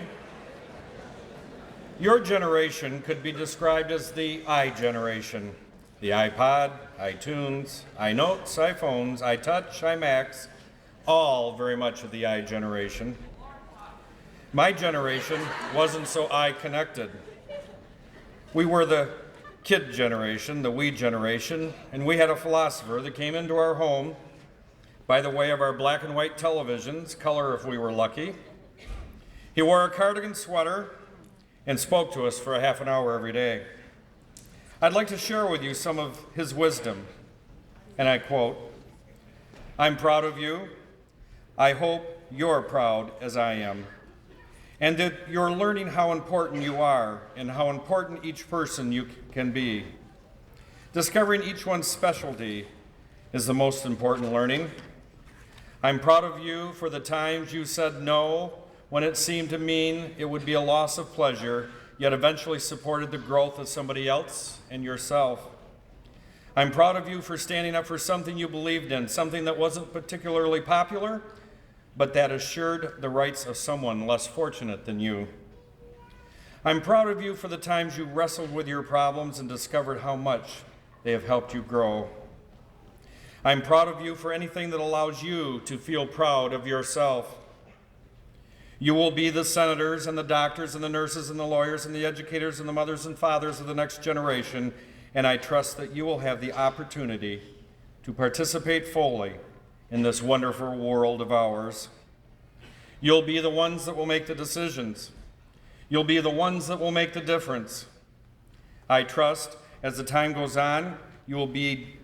your generation could be described as the I generation. The iPod, iTunes, iNotes, iPhones, iTouch, iMacs, all very much of the I generation. My generation wasn't so I-connected. We were the kid generation, the we generation, and we had a philosopher that came into our home by the way of our black and white televisions, color if we were lucky. He wore a cardigan sweater and spoke to us for a half an hour every day. I'd like to share with you some of his wisdom, and I quote, "I'm proud of you. I hope you're proud as I am, and that you're learning how important you are and how important each person you can be. Discovering each one's specialty is the most important learning. I'm proud of you for the times you said no when it seemed to mean it would be a loss of pleasure, yet eventually supported the growth of somebody else and yourself. I'm proud of you for standing up for something you believed in, something that wasn't particularly popular, but that assured the rights of someone less fortunate than you. I'm proud of you for the times you wrestled with your problems and discovered how much they have helped you grow. I'm proud of you for anything that allows you to feel proud of yourself. You will be the senators and the doctors and the nurses and the lawyers and the educators and the mothers and fathers of the next generation, and I trust that you will have the opportunity to participate fully in this wonderful world of ours. You'll be the ones that will make the decisions. You'll be the ones that will make the difference. I trust as the time goes on, you will be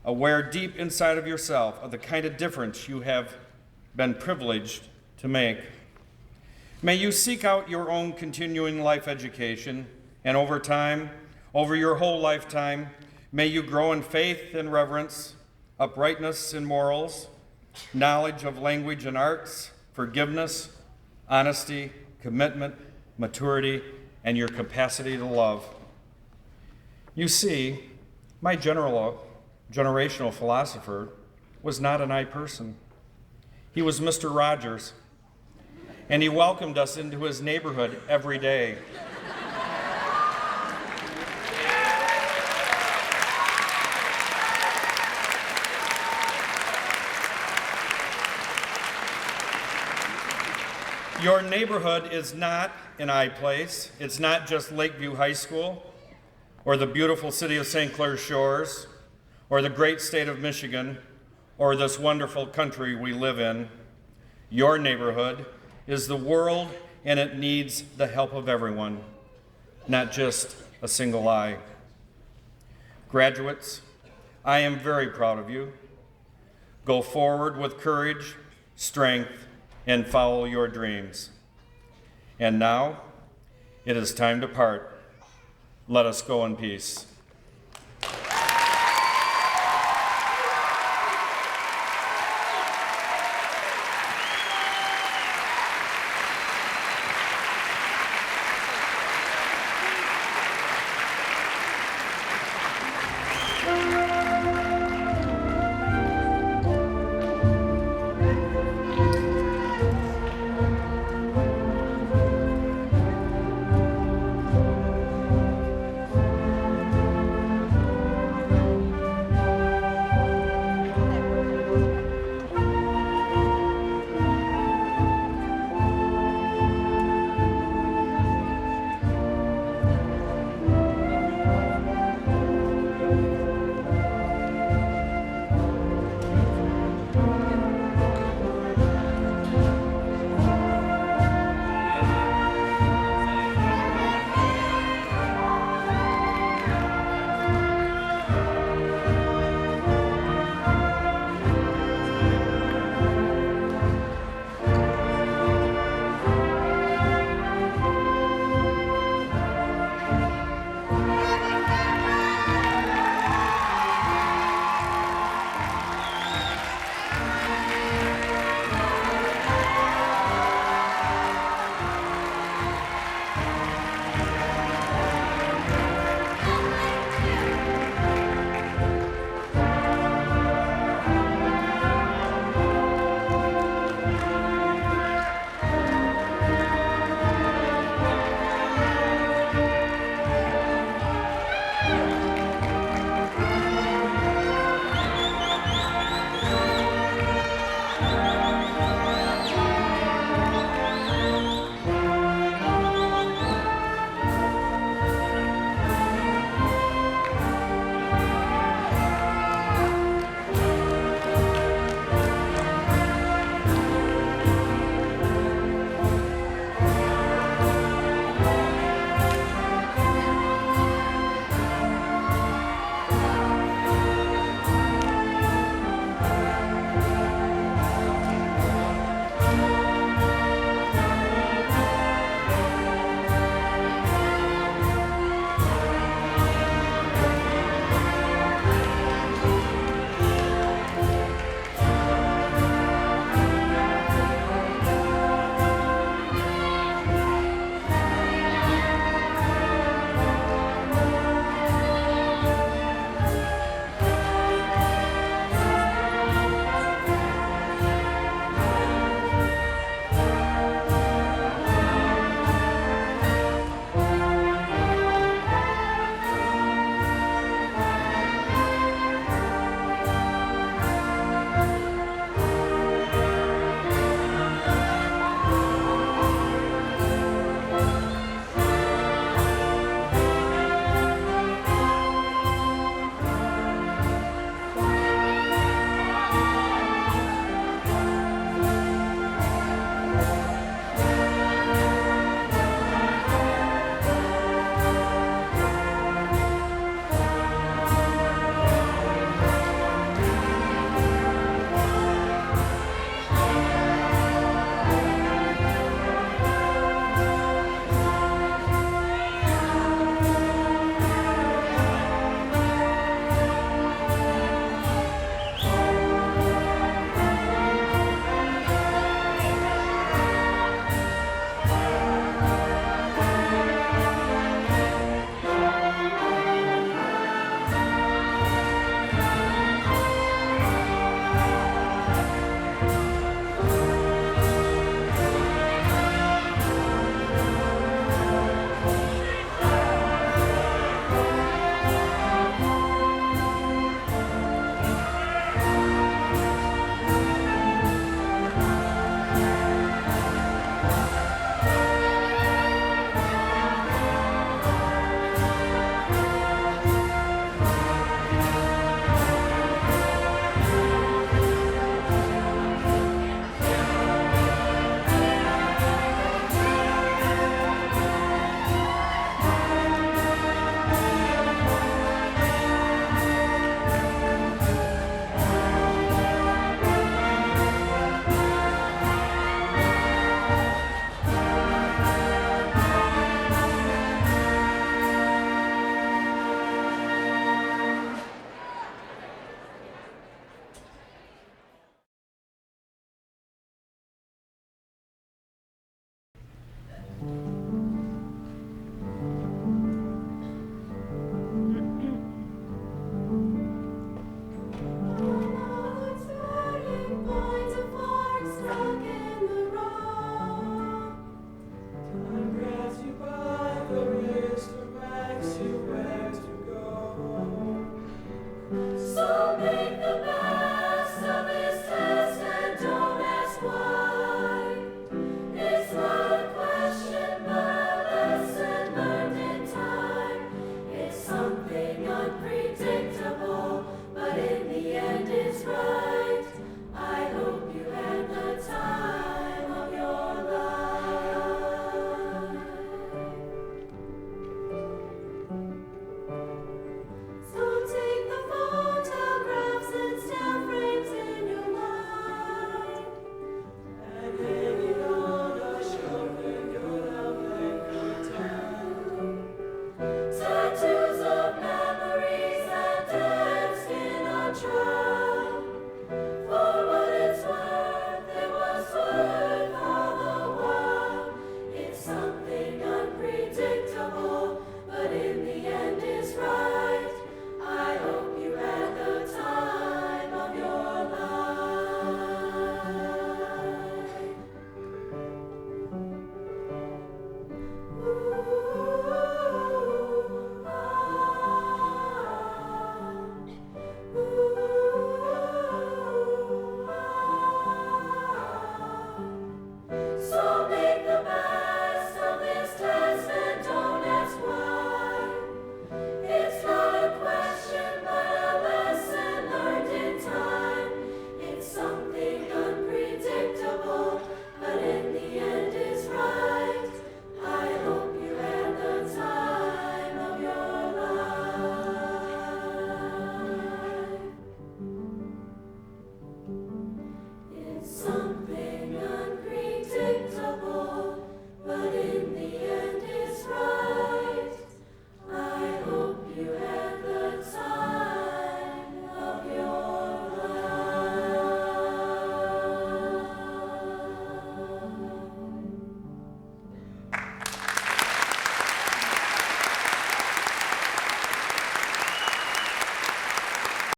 aware deep inside of yourself of the kind of difference you have been privileged to make. May you seek out your own continuing life education, and over time, over your whole lifetime, may you grow in faith and reverence, uprightness and morals, knowledge of language and arts, forgiveness, honesty, commitment, maturity, and your capacity to love. You see, my generational philosopher was not an I person. He was Mr. Rogers, and he welcomed us into his neighborhood every day. Your neighborhood is not an I place. It's not just Lakeview High School, or the beautiful city of St. Clair Shores, or the great state of Michigan, or this wonderful country we live in. Your neighborhood is the world, and it needs the help of everyone, not just a single I. Graduates, I am very proud of you. Go forward with courage, strength, and follow your dreams. And now, it is time to part. Let us go in peace.